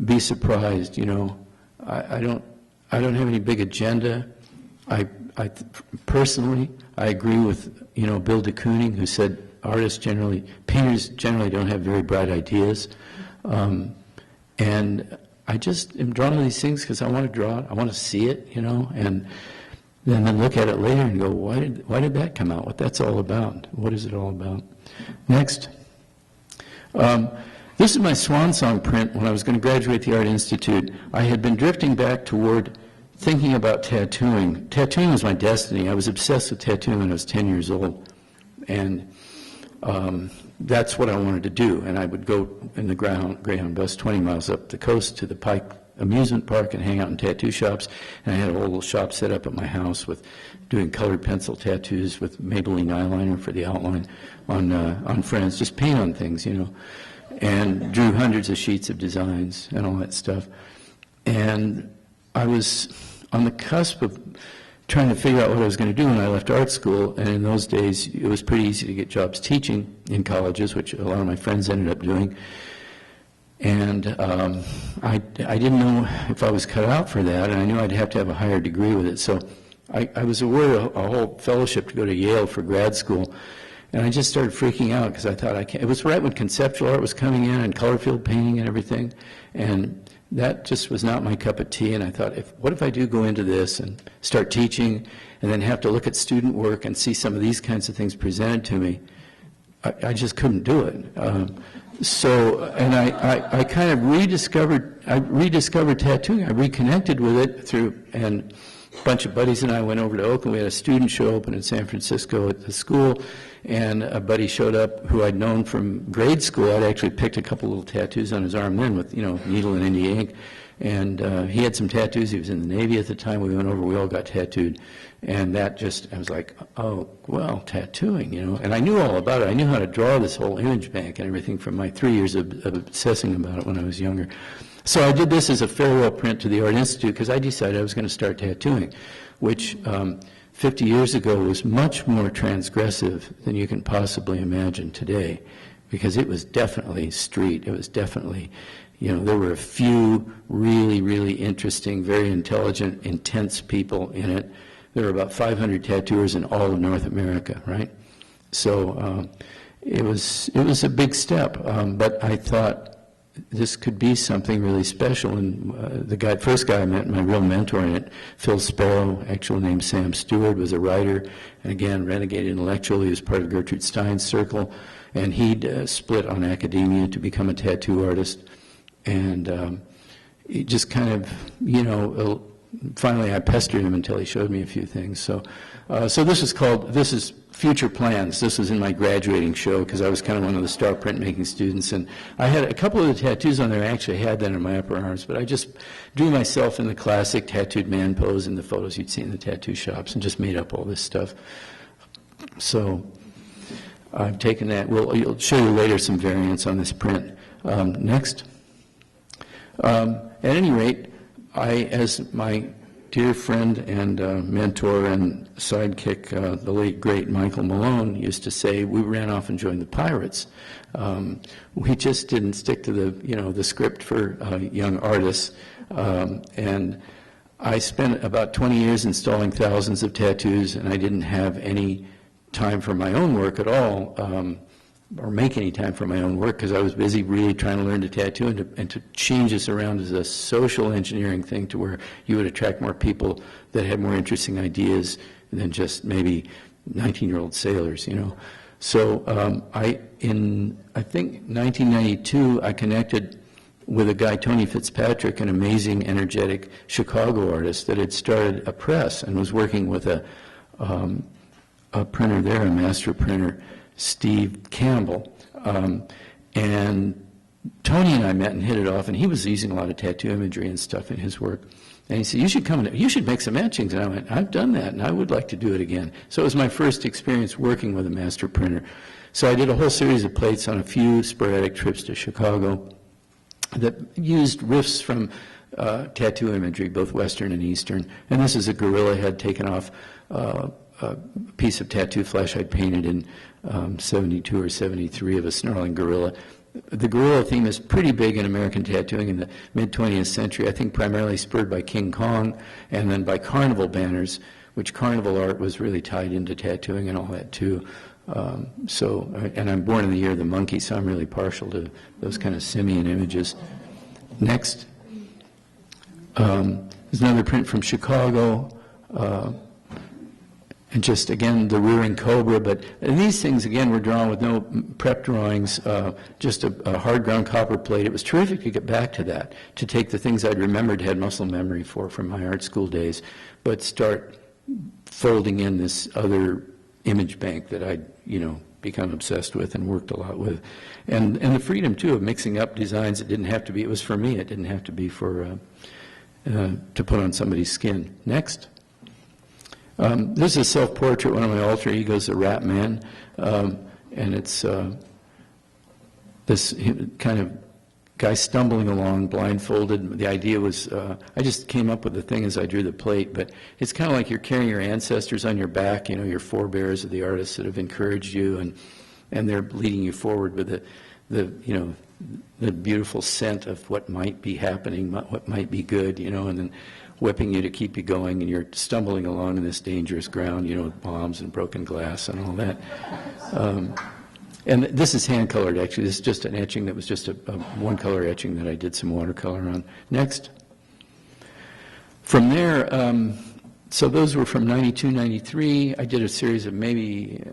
be surprised, I don't have any big agenda. Personally, I agree with, Bill de Kooning, who said painters generally don't have very bright ideas. And I just am drawn to these things because I want to draw it, I want to see it, and then look at it later and go, why did that come out? What that's all about? What is it all about? Next. This is my swan song print when I was going to graduate the Art Institute. I had been drifting back toward thinking about tattooing. Tattooing was my destiny. I was obsessed with tattooing when I was 10 years old. And that's what I wanted to do. And I would go in the Greyhound bus 20 miles up the coast to the Pike amusement park and hang out in tattoo shops. And I had a whole little shop set up at my house with doing colored pencil tattoos with Maybelline eyeliner for the outline on friends, just paint on things, and drew hundreds of sheets of designs and all that stuff. And I was on the cusp of trying to figure out what I was going to do when I left art school, and in those days it was pretty easy to get jobs teaching in colleges, which a lot of my friends ended up doing. And I didn't know if I was cut out for that, and I knew I'd have to have a higher degree with it. So I was awarded a whole fellowship to go to Yale for grad school, and I just started freaking out because I thought it was right when conceptual art was coming in and color field painting and everything, and that just was not my cup of tea. And I thought, what if I do go into this and start teaching and then have to look at student work and see some of these kinds of things presented to me? I just couldn't do it. And I kind of rediscovered tattooing. I reconnected with it and a bunch of buddies and I went over to Oakland. We had a student show open in San Francisco at the school, and a buddy showed up who I'd known from grade school. I'd actually picked a couple little tattoos on his arm then with, needle and India ink. And he had some tattoos. He was in the Navy at the time. We went over. We all got tattooed. And that I was like, oh, well, tattooing, And I knew all about it. I knew how to draw this whole image bank and everything from my 3 years of obsessing about it when I was younger. So I did this as a farewell print to the Art Institute because I decided I was going to start tattooing, which 50 years ago was much more transgressive than you can possibly imagine today, because it was definitely street. It was definitely, there were a few really, really interesting, very intelligent, intense people in it. There were about 500 tattooers in all of North America, right? So it was a big step, but I thought, this could be something really special. And the first guy I met, my real mentor in it, Phil Sparrow, actual name Sam Stewart, was a writer, and again, renegade intellectual. He was part of Gertrude Stein's circle, and he'd split on academia to become a tattoo artist. And he just kind of, finally I pestered him until he showed me a few things. So this is Future Plans. This was in my graduating show because I was kind of one of the star printmaking students, and I had a couple of the tattoos on there. I actually had that in my upper arms, but I just drew myself in the classic tattooed man pose in the photos you'd see in the tattoo shops and just made up all this stuff. So I've taken that. I'll show you later some variants on this print. Next. At any rate, as my dear friend and mentor and sidekick, the late, great Michael Malone, used to say, we ran off and joined the Pirates. We just didn't stick to the script for young artists. And I spent about 20 years installing thousands of tattoos, and I didn't have any time for my own work at all, or make any time for my own work, because I was busy really trying to learn to tattoo and to change this around as a social engineering thing to where you would attract more people that had more interesting ideas than just maybe 19-year-old sailors, So I think 1992, I connected with a guy, Tony Fitzpatrick, an amazing, energetic Chicago artist that had started a press and was working with a printer there, a master printer, Steve Campbell, and Tony and I met and hit it off, and he was using a lot of tattoo imagery and stuff in his work. And he said, you should make some etchings. And I went, I've done that, and I would like to do it again. So it was my first experience working with a master printer. So I did a whole series of plates on a few sporadic trips to Chicago that used riffs from tattoo imagery, both Western and Eastern. And this is a gorilla head taken off a piece of tattoo flash I'd painted in 72 or 73 of a snarling gorilla. The gorilla theme is pretty big in American tattooing in the mid-20th century, I think primarily spurred by King Kong and then by carnival banners, which carnival art was really tied into tattooing and all that too. And I'm born in the year of the monkey, so I'm really partial to those kind of simian images. Next. There's another print from Chicago. And just, again, the rearing cobra. But these things, again, were drawn with no prep drawings, just a hard ground copper plate. It was terrific to get back to that, to take the things I'd remembered, had muscle memory for from my art school days, but start folding in this other image bank that I'd, become obsessed with and worked a lot with. And the freedom, too, of mixing up designs. It didn't have to be, it was for me. It didn't have to be for, to put on somebody's skin. Next. This is a self-portrait, one of my alter egos, a rap man, and it's this kind of guy stumbling along, blindfolded. The idea was, I just came up with the thing as I drew the plate, but it's kind of like you're carrying your ancestors on your back, your forebears of the artists that have encouraged you, and they're leading you forward with the beautiful scent of what might be happening, what might be good, and then whipping you to keep you going, and you're stumbling along in this dangerous ground, with bombs and broken glass and all that. And this is hand-colored, actually. This is just an etching that was just a one-color etching that I did some watercolor on. Next. From there, so those were from 92, 93. I did a series of maybe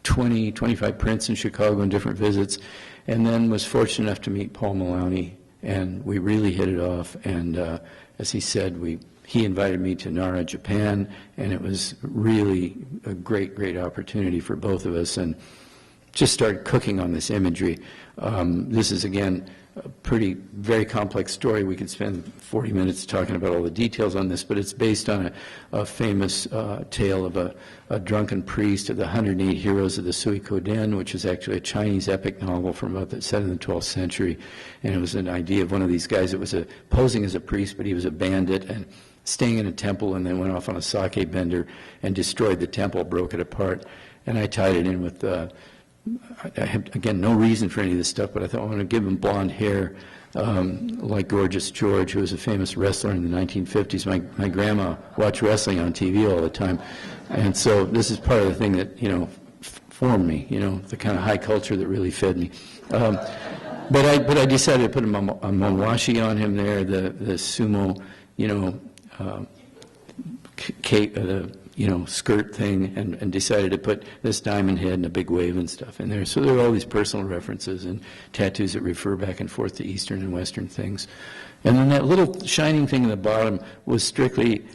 20, 25 prints in Chicago and different visits, and then was fortunate enough to meet Paul Mullowney, and we really hit it off. And as he said, he invited me to Nara, Japan, and it was really a great, great opportunity for both of us, and just started cooking on this imagery. This is, again, a very complex story. We could spend 40 minutes talking about all the details on this, but it's based on a famous tale of a drunken priest of the 108 heroes of the Sui Koden, which is actually a Chinese epic novel from set in the 12th century. And it was an idea of one of these guys that was posing as a priest, but he was a bandit and staying in a temple, and then went off on a sake bender and destroyed the temple, broke it apart. And I tied it in with I have, again, no reason for any of this stuff, but I thought I want to give him blonde hair like Gorgeous George, who was a famous wrestler in the 1950s. My grandma watched wrestling on TV all the time. And so this is part of the thing that, formed me, the kind of high culture that really fed me. But I decided to put a mawashi on him there, the sumo, cape, skirt thing, and decided to put this diamond head and a big wave and stuff in there. So there are all these personal references and tattoos that refer back and forth to Eastern and Western things. And then that little shining thing in the bottom was strictly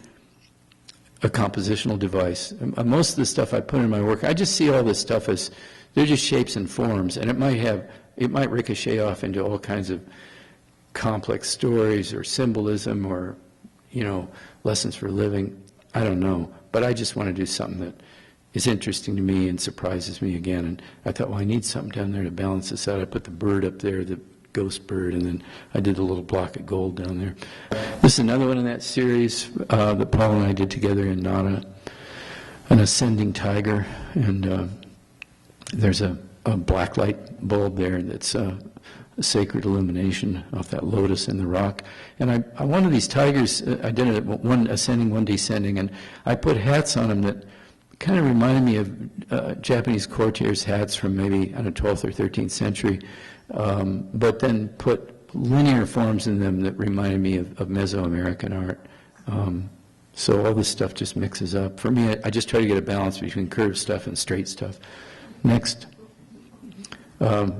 a compositional device. Most of the stuff I put in my work, I just see all this stuff as, they're just shapes and forms, and it might ricochet off into all kinds of complex stories or symbolism or, lessons for living. I don't know, but I just want to do something that is interesting to me and surprises me again. And I thought, well, I need something down there to balance this out. I put the bird up there, the ghost bird, and then I did a little block of gold down there. This is another one in that series that Paul and I did together in Nara, an ascending tiger, and there's a black light bulb there that's a sacred illumination off that lotus in the rock. And I one of these tigers, I did it one ascending, one descending, and I put hats on them that kind of reminded me of Japanese courtiers' hats from maybe, 12th or 13th century, but then put linear forms in them that reminded me of Mesoamerican art. So all this stuff just mixes up. For me, I just try to get a balance between curved stuff and straight stuff. Next.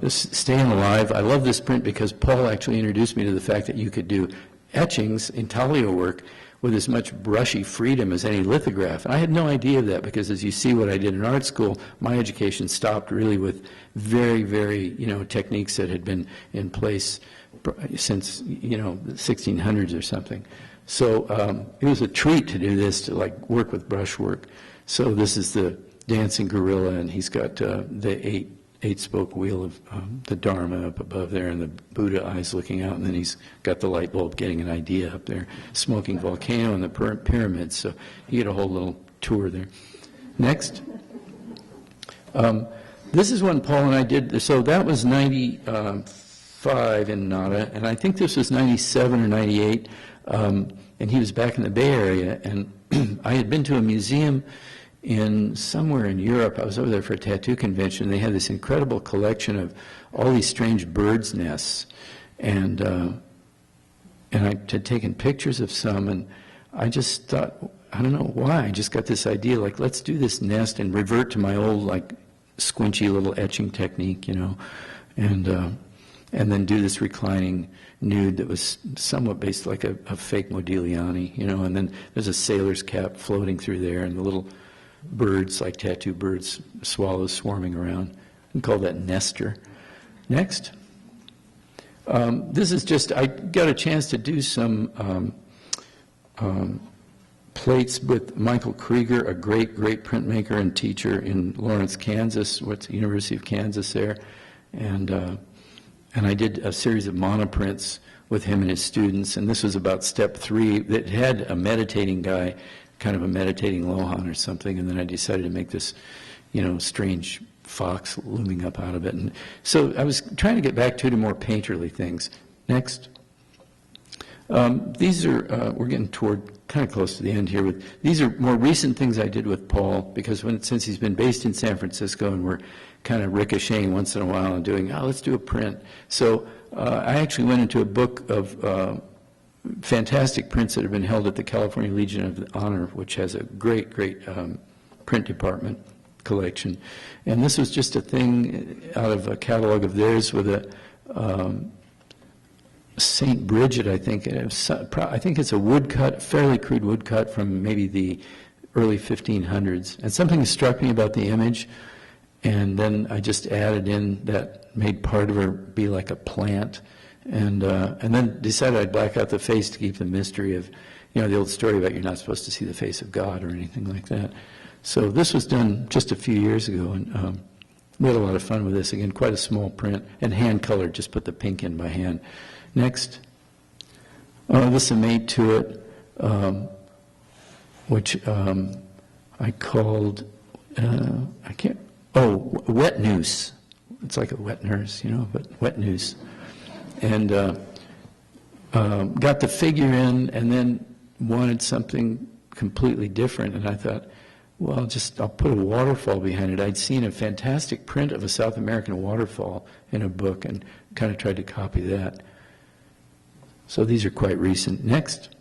This Staying Alive. I love this print because Paul actually introduced me to the fact that you could do etchings, intaglio work, with as much brushy freedom as any lithograph. And I had no idea of that because, as you see what I did in art school, my education stopped really with very, very, techniques that had been in place since, the 1600s or something. So it was a treat to do this, to work with brushwork. So this is the dancing gorilla, and he's got the eight-spoke wheel of the Dharma up above there, and the Buddha eyes looking out, and then he's got the light bulb getting an idea up there, smoking volcano and the pyramids. So you get a whole little tour there. Next. This is one Paul and I did. So that was 95 in Nara, and I think this was 97 or 98, and he was back in the Bay Area, and I had been to a museum somewhere in Europe. I was over there for a tattoo convention. They had this incredible collection of all these strange birds' nests, and I had taken pictures of some, and I just thought, I don't know why, I just got this idea, let's do this nest and revert to my old, squinchy little etching technique, and then do this reclining nude that was somewhat based like a fake Modigliani, and then there's a sailor's cap floating through there, and the little birds, like tattoo birds, swallows swarming around. We call that Nestor. Next. This is just, I got a chance to do some plates with Michael Krieger, a great printmaker and teacher in Lawrence, Kansas, what's the University of Kansas there. And I did a series of monoprints with him and his students, and this was about step 3 that had a meditating guy, kind of a meditating Lohan or something, and then I decided to make this, strange fox looming up out of it. And so I was trying to get back to more painterly things. Next. These are, we're getting toward kind of close to the end here, but these are more recent things I did with Paul, because since he's been based in San Francisco and we're kind of ricocheting once in a while and doing, let's do a print. So I actually went into a book of fantastic prints that have been held at the California Legion of Honor, which has a great print department collection. And this was just a thing out of a catalog of theirs with a St. Bridget, I think. I think it's a woodcut, fairly crude woodcut from maybe the early 1500s. And something struck me about the image, and then I just added in that made part of her be like a plant. And then decided I'd black out the face to keep the mystery of, the old story about you're not supposed to see the face of God or anything like that. So this was done just a few years ago, and we had a lot of fun with this. Again, quite a small print, and hand-colored, just put the pink in by hand. Next. This is a mate to it, which I called, wet noose. It's like a wet nurse, but wet noose. And got the figure in, and then wanted something completely different. And I thought, well, I'll put a waterfall behind it. I'd seen a fantastic print of a South American waterfall in a book and kind of tried to copy that. So these are quite recent. Next.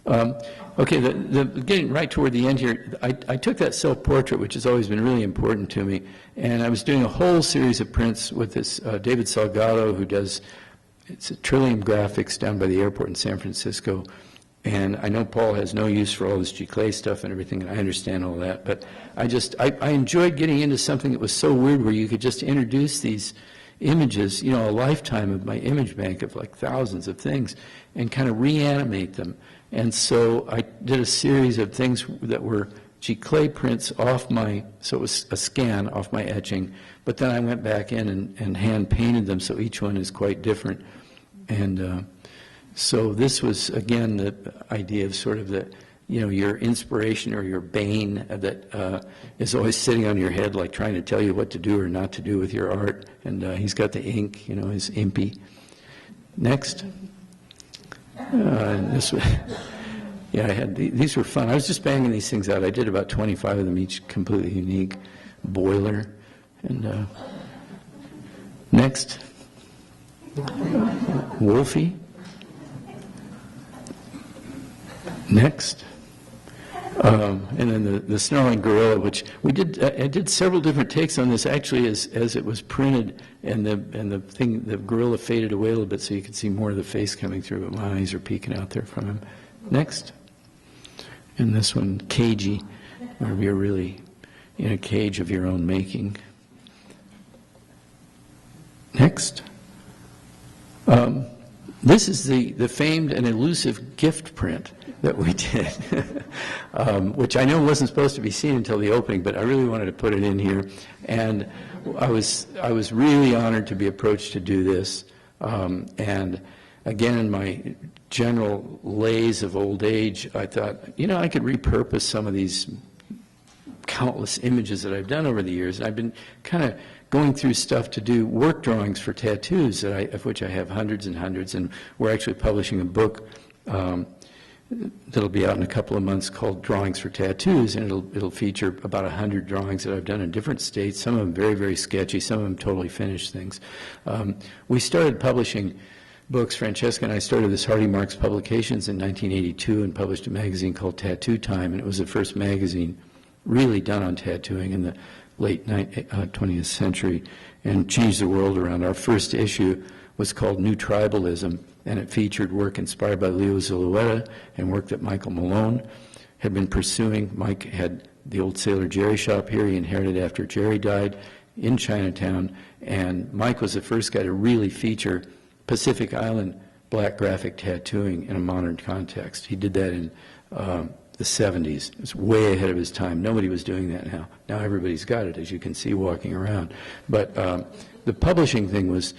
Okay, getting right toward the end here, I took that self-portrait, which has always been really important to me, and I was doing a whole series of prints with this David Salgado, who does, it's a Trillium Graphics down by the airport in San Francisco. And I know Paul has no use for all this Giclée stuff and everything, and I understand all that, but I enjoyed getting into something that was so weird where you could just introduce these images, you know, a lifetime of my image bank of like thousands of things, and kind of reanimate them. And so I did a series of things that were Giclée prints off my, so it was a scan off my etching, but then I went back in and hand painted them, so each one is quite different. And so this was, again, the idea of sort of the, you know, your inspiration or your bane that is always sitting on your head, like trying to tell you what to do or not to do with your art. And he's got the ink, you know, his impy. Next. This was, yeah, I had these were fun. I was just banging these things out. I did about 25 of them, each completely unique. Boiler. And next. Wolfie. Next. And then the snarling gorilla, which we did. I did several different takes on this actually as it was printed, and the gorilla faded away a little bit, so you could see more of the face coming through, but my eyes are peeking out there from him. Next. And this one, cagey, where you're really in a cage of your own making. Next. This is the famed and elusive gift print that we did, which I know wasn't supposed to be seen until the opening, but I really wanted to put it in here. And I was really honored to be approached to do this. And again, in my general laze of old age, I thought, you know, I could repurpose some of these countless images that I've done over the years. And I've been kind of going through stuff to do work drawings for tattoos, of which I have hundreds and hundreds, and we're actually publishing a book that'll be out in a couple of months called Drawings for Tattoos, and it'll feature about 100 drawings that I've done in different states, some of them very, very sketchy, some of them totally finished things. We started publishing books. Francesca and I started this Hardy Marks Publications in 1982 and published a magazine called Tattoo Time, and it was the first magazine really done on tattooing in the late 20th century and changed the world around. Our first issue was called New Tribalism, and it featured work inspired by Leo Zulueta and work that Michael Malone had been pursuing. Mike had the old Sailor Jerry shop here. He inherited after Jerry died in Chinatown, and Mike was the first guy to really feature Pacific Island black graphic tattooing in a modern context. He did that in the 70s. It was way ahead of his time. Nobody was doing that now. Now everybody's got it, as you can see walking around. But the publishing thing was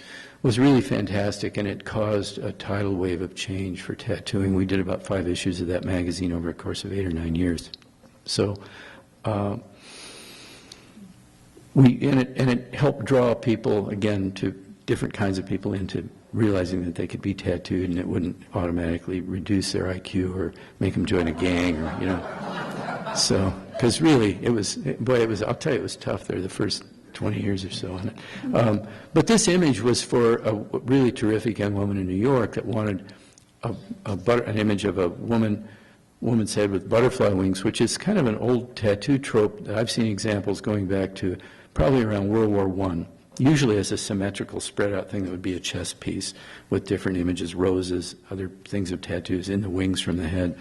really fantastic, and it caused a tidal wave of change for tattooing. We did about 5 issues of that magazine over a course of 8 or 9 years. So, it helped draw people, again, to different kinds of people into realizing that they could be tattooed, and it wouldn't automatically reduce their IQ or make them join a gang, or, you know. So, because really, I'll tell you, it was tough there the first 20 years or so on it. But this image was for a really terrific young woman in New York that wanted an image of a woman's head with butterfly wings, which is kind of an old tattoo trope that I've seen examples going back to probably around World War I. Usually as a symmetrical spread out thing that would be a chess piece with different images, roses, other things of tattoos in the wings from the head.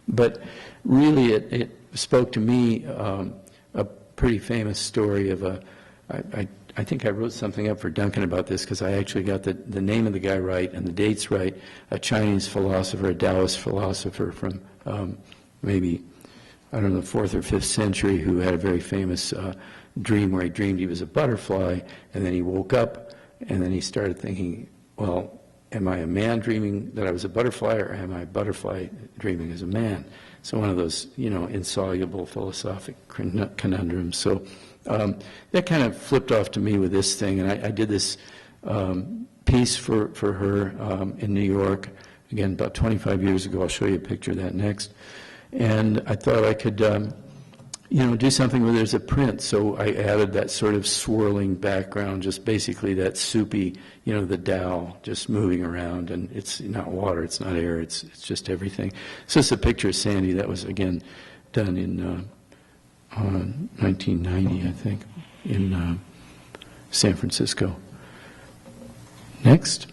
But really it spoke to me a pretty famous story of I think I wrote something up for Duncan about this because I actually got the name of the guy right and the dates right. A Chinese philosopher, a Taoist philosopher from maybe, I don't know, the 4th or 5th century, who had a very famous dream where he dreamed he was a butterfly, and then he woke up, and then he started thinking, well, am I a man dreaming that I was a butterfly, or am I a butterfly dreaming as a man? So one of those, you know, insoluble philosophic conundrums. So that kind of flipped off to me with this thing, and I did this piece for her in New York, again, about 25 years ago. I'll show you a picture of that next. And I thought I could do something where there's a print. So I added that sort of swirling background, just basically that soupy, the dowel just moving around, and it's not water, it's not air, it's just everything. So it's a picture of Sandy that was, again, done in 1990, I think, in San Francisco. Next.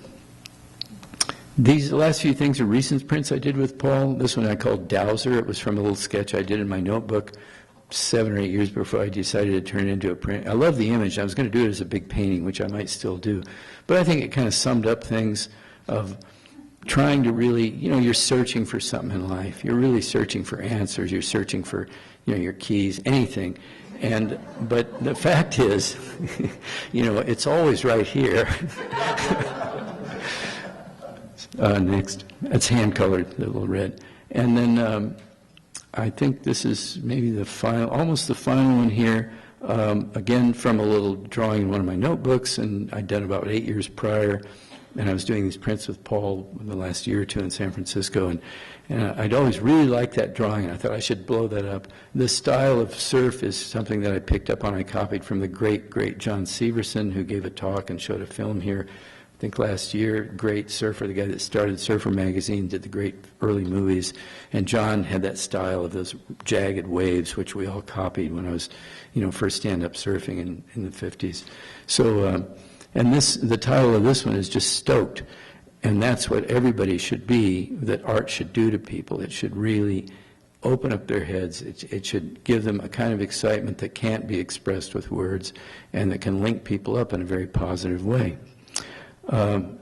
These last few things are recent prints I did with Paul. This one I called Dowser. It was from a little sketch I did in my notebook 7 or 8 years before I decided to turn it into a print. I love the image. I was going to do it as a big painting, which I might still do. But I think it kind of summed up things of trying to really, you're searching for something in life. You're really searching for answers. You're searching for, your keys, anything. But the fact is, it's always right here. Next. That's hand-colored, the little red. And then I think this is maybe the final, almost the final one here, again from a little drawing in one of my notebooks, and I'd done about 8 years prior, and I was doing these prints with Paul the last year or two in San Francisco, and I'd always really liked that drawing, and I thought I should blow that up. This style of surf is something that I picked up on, I copied from the great, great John Severson, who gave a talk and showed a film here, I think last year. Great surfer, the guy that started Surfer Magazine, did the great early movies, and John had that style of those jagged waves, which we all copied when I was, first stand-up surfing in the 50s. So, and the title of this one is just Stoked, and that's what everybody should be, that art should do to people. It should really open up their heads. It should give them a kind of excitement that can't be expressed with words, and that can link people up in a very positive way. The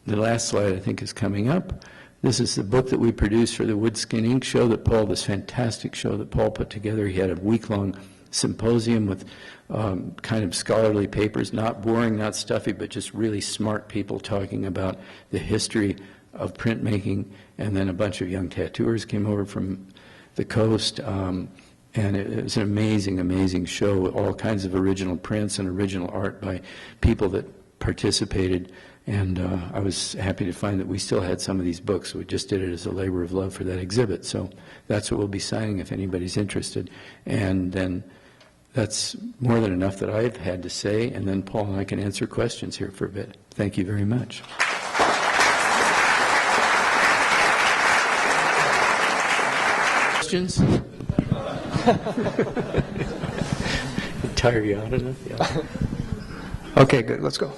last slide, I think, is coming up. This is the book that we produced for the Woodskin Ink show this fantastic show that Paul put together. He had a week-long symposium with kind of scholarly papers, not boring, not stuffy, but just really smart people talking about the history of printmaking. And then a bunch of young tattooers came over from the coast. And it was an amazing, amazing show with all kinds of original prints and original art by people that participated, and I was happy to find that we still had some of these books. We just did it as a labor of love for that exhibit, so that's what we'll be signing if anybody's interested. And then that's more than enough that I've had to say, and then Paul and I can answer questions here for a bit. Thank you very much. Questions? Tire you out enough? Yeah. Okay, good. Let's go.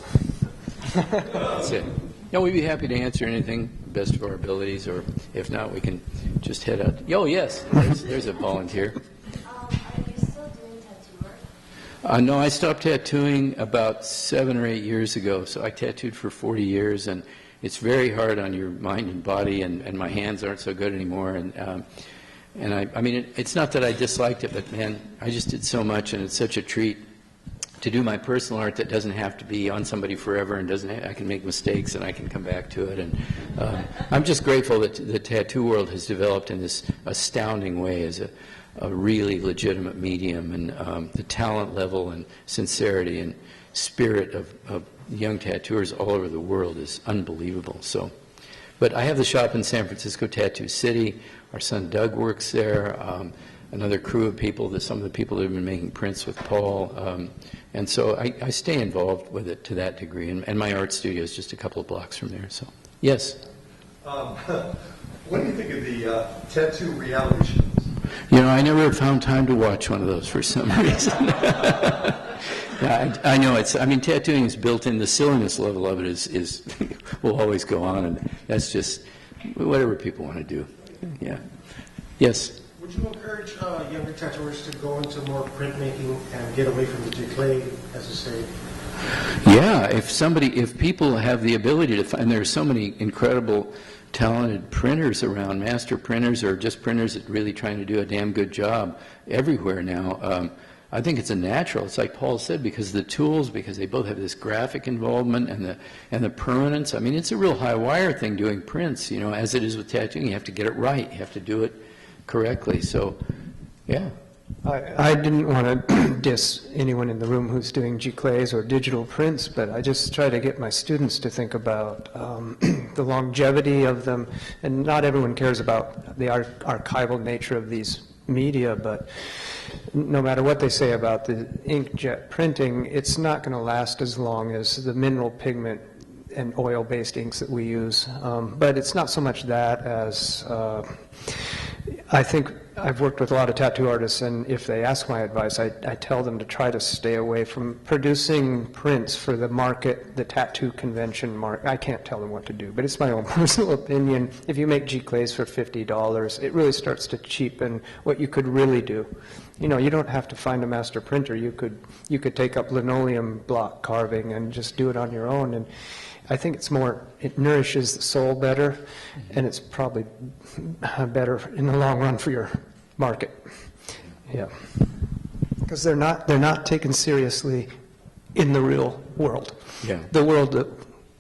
That's it. No, we'd be happy to answer anything, best of our abilities, or if not, we can just head out. Oh, yes, there's a volunteer. Are you still doing tattoo work? No, I stopped tattooing about 7 or 8 years ago. So I tattooed for 40 years, and it's very hard on your mind and body, and my hands aren't so good anymore. And I mean, it's not that I disliked it, but man, I just did so much, and it's such a treat to do my personal art that doesn't have to be on somebody forever, and I can make mistakes and I can come back to it. And I'm just grateful that the tattoo world has developed in this astounding way as a really legitimate medium, and the talent level and sincerity and spirit of young tattooers all over the world is unbelievable. So, but I have the shop in San Francisco, Tattoo City. Our son Doug works there. Another crew of people, some of the people that have been making prints with Paul. And so I stay involved with it to that degree. And my art studio is just a couple of blocks from there. So, yes? What do you think of the tattoo reality shows? I never found time to watch one of those for some reason. Yeah, I know tattooing is built in. The silliness level of it is will always go on, and that's just whatever people want to do. Yeah. Yes? Would you encourage younger tattooers to go into more printmaking and get away from the clay, as you say? Yeah, if people have the ability to find, there are so many incredible, talented printers around, master printers or just printers that are really trying to do a damn good job everywhere now. I think it's a natural. It's like Paul said, because the tools, because they both have this graphic involvement and the permanence. I mean, it's a real high wire thing doing prints, as it is with tattooing. You have to get it right. You have to do it correctly. So, yeah. I didn't want to diss anyone in the room who's doing G-clays or digital prints, but I just try to get my students to think about the longevity of them. And not everyone cares about the archival nature of these media, but no matter what they say about the inkjet printing, it's not going to last as long as the mineral pigment and oil-based inks that we use. But it's not so much that as I think I've worked with a lot of tattoo artists, and if they ask my advice, I tell them to try to stay away from producing prints for the market, the tattoo convention market. I can't tell them what to do, but it's my own personal opinion. If you make giclées for $50, it really starts to cheapen what you could really do. You know, you don't have to find a master printer. You could take up linoleum block carving and just do it on your own. And I think it nourishes the soul better, and it's probably better in the long run for your market. Yeah, because they're not taken seriously in the real world. Yeah. The world that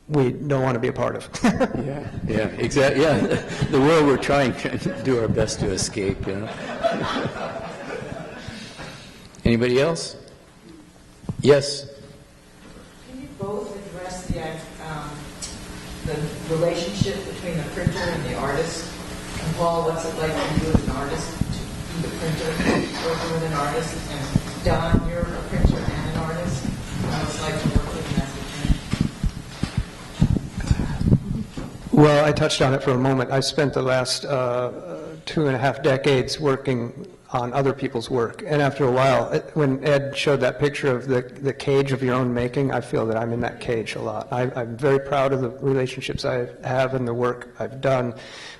we don't want to be a part of. Yeah, exactly. Yeah, the world we're trying to do our best to escape. You know. Anybody else? Yes. Can you both address the relationship between the printer and the artist? And Paul, what's it like for you as an artist to be the printer, working with an artist? And Don, you're a printer and an artist. What's it like to work with him as a printer? Well, I touched on it for a moment. I spent the last 2.5 decades working on other people's work. And after a while, when Ed showed that picture of the cage of your own making, I feel that I'm in that cage a lot. I'm very proud of the relationships I have and the work I've done,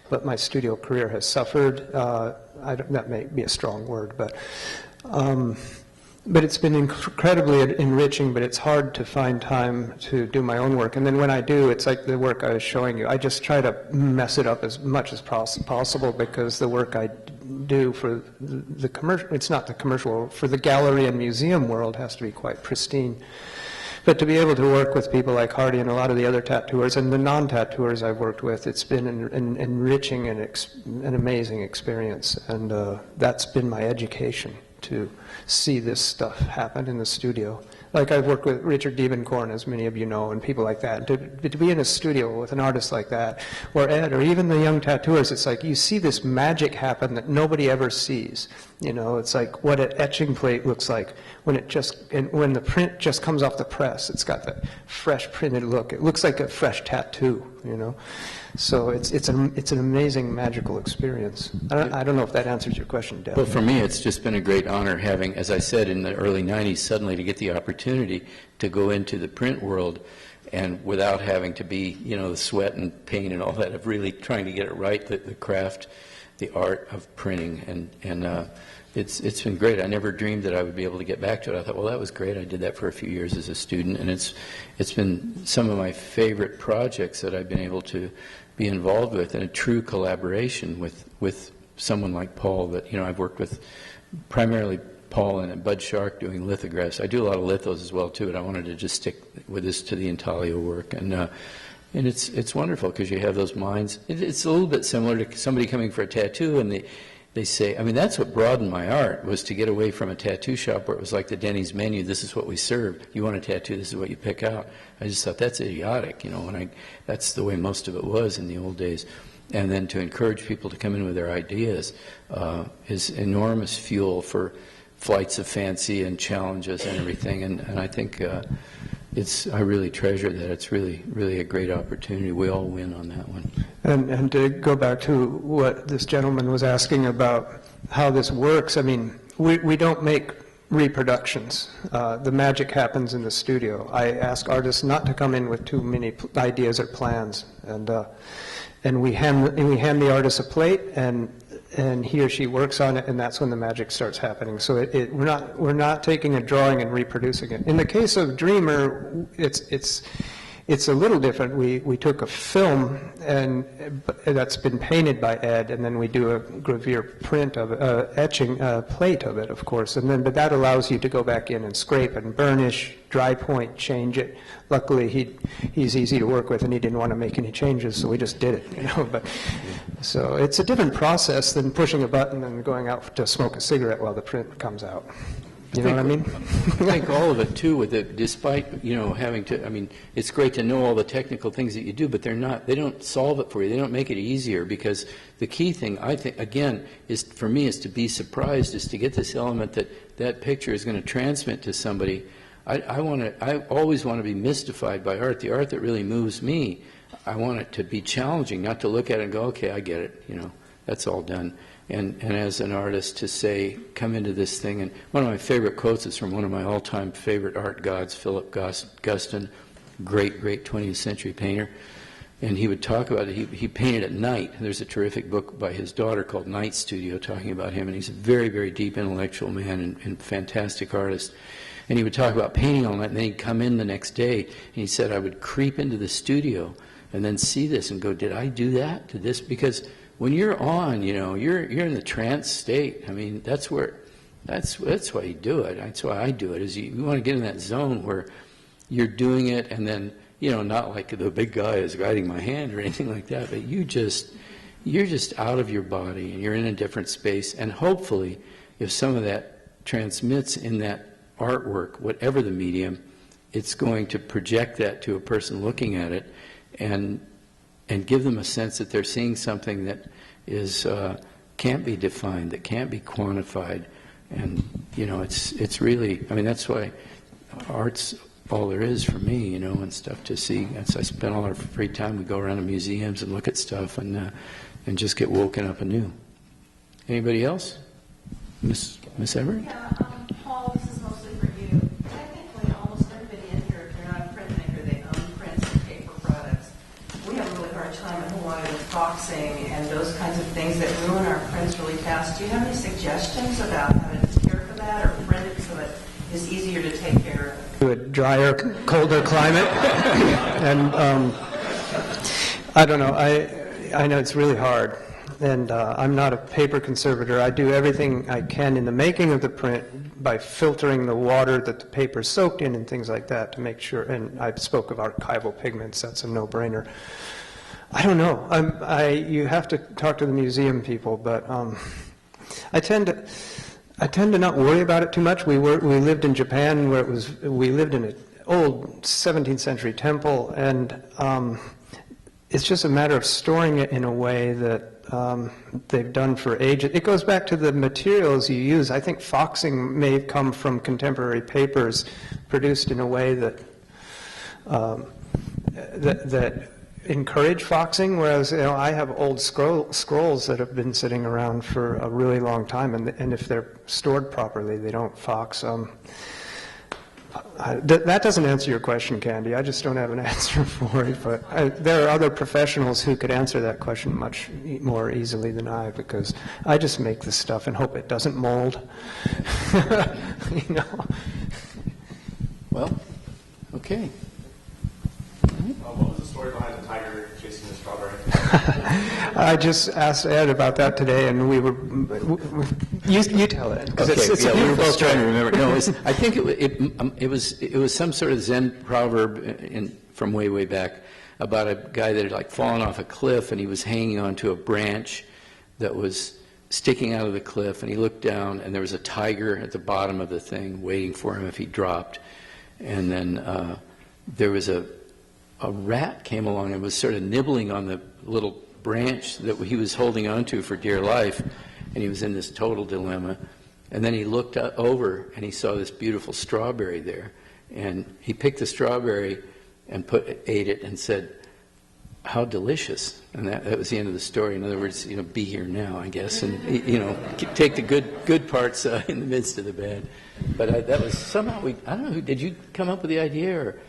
but my studio career has suffered. That may be a strong word, but it's been incredibly enriching, but it's hard to find time to do my own work. And then when I do, it's like the work I was showing you. I just try to mess it up as much as possible, because the work I do for the commercial, it's not the commercial, for the gallery and museum world has to be quite pristine. But to be able to work with people like Hardy and a lot of the other tattooers and the non-tattooers I've worked with, it's been an enriching and an amazing experience. And that's been my education, to see this stuff happen in the studio. Like I've worked with Richard Diebenkorn, as many of you know, and people like that. To be in a studio with an artist like that, or Ed, or even the young tattooers, it's like you see this magic happen that nobody ever sees. You know, it's like what an etching plate looks like when when the print just comes off the press. It's got that fresh printed look. It looks like a fresh tattoo, you know. So it's an amazing, magical experience. I don't know if that answers your question, Deb. Well, for me, it's just been a great honor having, as I said, in the early 90s, suddenly to get the opportunity to go into the print world, and without having to be, you know, the sweat and pain and all that of really trying to get it right, the craft, the art of printing, and it's been great. I never dreamed that I would be able to get back to it. I thought, well, that was great. I did that for a few years as a student, and it's been some of my favorite projects that I've been able to be involved with, and a true collaboration with someone like Paul that, you know, I've worked with primarily Paul and Bud Shark doing lithographs. I do a lot of lithos as well too, but I wanted to just stick with this to the intaglio work, and it's wonderful because you have those minds. It's a little bit similar to somebody coming for a tattoo, and they say, I mean, that's what broadened my art, was to get away from a tattoo shop where it was like the Denny's menu. This is what we serve. You want a tattoo, this is what you pick out. I just thought that's idiotic, you know, that's the way most of it was in the old days. And then to encourage people to come in with their ideas is enormous fuel for flights of fancy and challenges and everything. And I think I really treasure that. It's really, really a great opportunity. We all win on that one. And to go back to what this gentleman was asking about how this works, I mean, we don't make reproductions. The magic happens in the studio. I ask artists not to come in with too many ideas or plans, and we hand the artist a plate, and he or she works on it, and that's when the magic starts happening. So we're not taking a drawing and reproducing it. In the case of Dreamer, it's a little different. We took a film that's been painted by Ed, and then we do a gravure print of etching plate of it, of course. But that allows you to go back in and scrape and burnish, dry point, change it. Luckily, he's easy to work with, and he didn't want to make any changes, so we just did it. You know, so it's a different process than pushing a button and going out to smoke a cigarette while the print comes out. You know what I mean? I think all of it too, with it, despite, having to, I mean, it's great to know all the technical things that you do, but they don't solve it for you. They don't make it easier, because the key thing, I think, again, is for me, is to be surprised, is to get this element that picture is going to transmit to somebody. I always want to be mystified by art. The art that really moves me, I want it to be challenging, not to look at it and go, okay, I get it, that's all done. And as an artist, to say, come into this thing, and one of my favorite quotes is from one of my all-time favorite art gods, Philip Guston, great 20th century painter, and he would talk about it. He painted at night. There's a terrific book by his daughter called Night Studio talking about him, and he's a very, very deep intellectual man and fantastic artist. And he would talk about painting all night, and then he'd come in the next day, and he said, I would creep into the studio and then see this and go, did I do that? Did this? Because when you're on, you're in the trance state. I mean, that's why you do it. That's why I do it, is you want to get in that zone where you're doing it, and then, not like the big guy is guiding my hand or anything like that, but you're just out of your body, and you're in a different space. And hopefully, if some of that transmits in that artwork, whatever the medium, it's going to project that to a person looking at it, and give them a sense that they're seeing something that is can't be defined, that can't be quantified. And it's really, I mean, that's why art's all there is for me, and stuff to see. I spend all our free time, we go around to museums and look at stuff, and just get woken up anew. Anybody else? Miss Everett? Yeah, Paul, this is mostly for you. Technically, almost everybody in here, if they're not a printmaker, they own prints and paper products. We have a really hard time in Hawaii with boxing and those kinds of things that ruin our prints really fast. Do you have any suggestions about how to care for that, or print it so it is easier to take care of? To a drier, colder climate. And I don't know, I know it's really hard. And I'm not a paper conservator. I do everything I can in the making of the print by filtering the water that the paper is soaked in and things like that to make sure. And I spoke of archival pigments. That's a no-brainer. I don't know. You have to talk to the museum people, but I tend to not worry about it too much. We lived in Japan, where we lived in an old 17th century temple, and it's just a matter of storing it in a way that they've done for ages. It goes back to the materials you use. I think foxing may have come from contemporary papers produced in a way that that encourage foxing, whereas I have old scrolls that have been sitting around for a really long time, and if they're stored properly, they don't fox. That doesn't answer your question, Candy. I just don't have an answer for it. But there are other professionals who could answer that question much more easily than I, because I just make this stuff and hope it doesn't mold. Well, okay. What was the story behind the tiger chasing the strawberry? I just asked Ed about that today, and we were. You tell it, because it's we were a both story. trying to remember. No, I think it was some sort of Zen proverb from way back about a guy that had like fallen off a cliff, and he was hanging onto a branch that was sticking out of the cliff, and he looked down, and there was a tiger at the bottom of the thing waiting for him if he dropped, and then there was a rat came along and was sort of nibbling on the little branch that he was holding onto for dear life, and he was in this total dilemma. And then he looked over and he saw this beautiful strawberry there, and he picked the strawberry and ate it and said, "How delicious!" And that was the end of the story. In other words, be here now, I guess, and take the good parts in the midst of the bad. But that was somehow I don't know. Did you come up with the idea, or?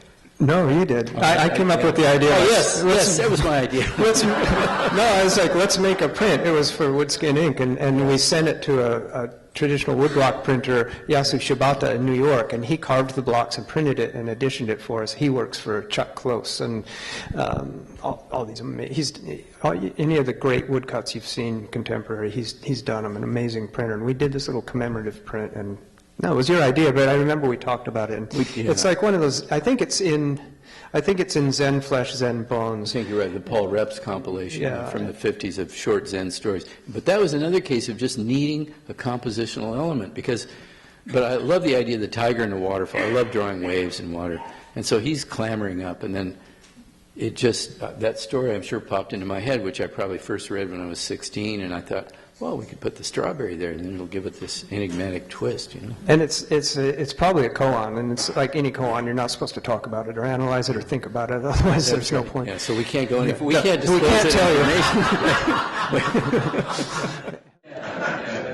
No, you did. I came up with the idea. Oh, yes, that was my idea. I was like, let's make a print. It was for Woodskin Ink, and we sent it to a traditional woodblock printer, Yasu Shibata in New York, and he carved the blocks and printed it and editioned it for us. He works for Chuck Close, and all these amazing, any of the great woodcuts you've seen contemporary, he's done them, an amazing printer. And we did this little commemorative print, and no, it was your idea, but I remember we talked about it. And it's like one of those. I think it's in Zen Flesh, Zen Bones. I think you're right. The Paul Reps compilation from the 50s of short Zen stories. But that was another case of just needing a compositional element, because But I love the idea of the tiger in the waterfall. I love drawing waves in water. And so he's clambering up, and then it just, that story I'm sure popped into my head, which I probably first read when I was 16, and I thought, well, we could put the strawberry there, and then it'll give it this enigmatic twist, you know. And it's probably a koan, and it's like any koan, you're not supposed to talk about it or analyze it or think about it, otherwise there's no point. Yeah, so we can't go any, we No, can't we disclose can't it. tell you.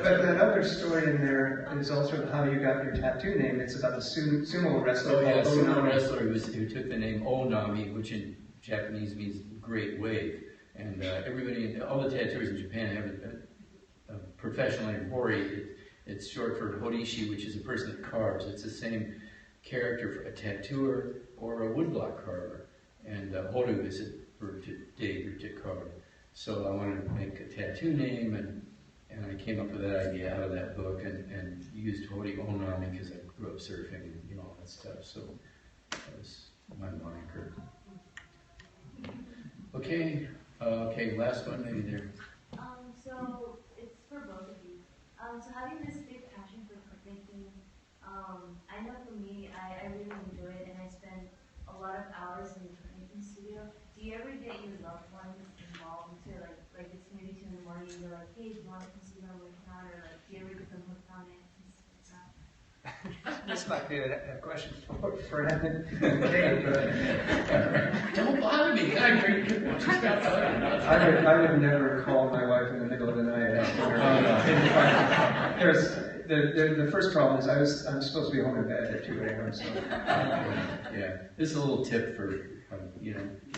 But that other story in there is also how you got your tattoo name. It's about the sumo wrestler. Oh, yeah, called sumo Onami. wrestler who took the name Onami, which in Japanese means great wave. And everybody, all the tattooers in Japan have a professional name, Hori. It's short for Horishi, which is a person that carves. It's the same character for a tattooer or a woodblock carver. And Horu is a verb to dig or to carve. So I wanted to make a tattoo name, and I came up with that idea out of that book and used Hori Onami because I grew up surfing and all that stuff. So that was my moniker. Okay, last one maybe there. So it's for both of you. So having this big passion for printmaking, I know for me, I really enjoy it, and I spend a lot of hours in the printmaking studio. Do you ever get your loved ones involved into like it's maybe 2 in the morning, and you're like, hey, do you want to come see what I'm working on, or like, do you ever get them hooked on it and stuff like that? This might be a question for Evan and Dave, but Don't bother me. I would never call my wife in the middle of the night and ask her. The first problem is I'm supposed to be home in bed at 2 a.m. So Yeah, this is a little tip for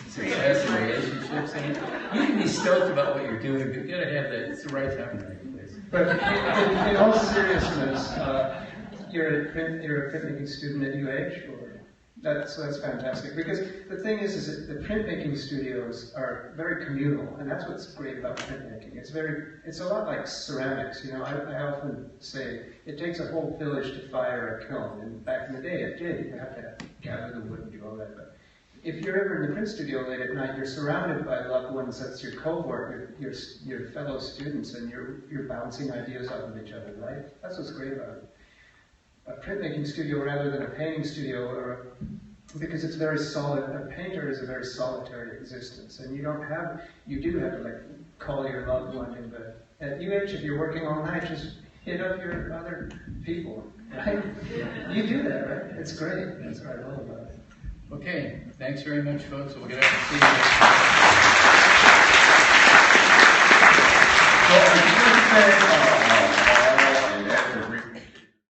success in relationships. And you can be stoked about what you're doing, but you gotta have that. It's the right time and the right place. But in all seriousness, you're a printmaking student at UH, or that's fantastic. Because the thing is that the printmaking studios are very communal, and that's what's great about printmaking. It's a lot like ceramics. You know, I often say it takes a whole village to fire a kiln, and back in the day it did. You have to gather the wood and do all that. But if you're ever in the print studio late at night, you're surrounded by loved ones. That's your cohort, your fellow students, and you're bouncing ideas off of each other, right? That's what's great about it. A printmaking studio rather than a painting studio, because it's very solid. A painter is a very solitary existence, and you do have to like call your loved one in. But at UH, if you're working all night, just hit up your other people, right? You do that, right? It's great. That's what I love about it. Okay, thanks very much, folks. We'll get out and see you.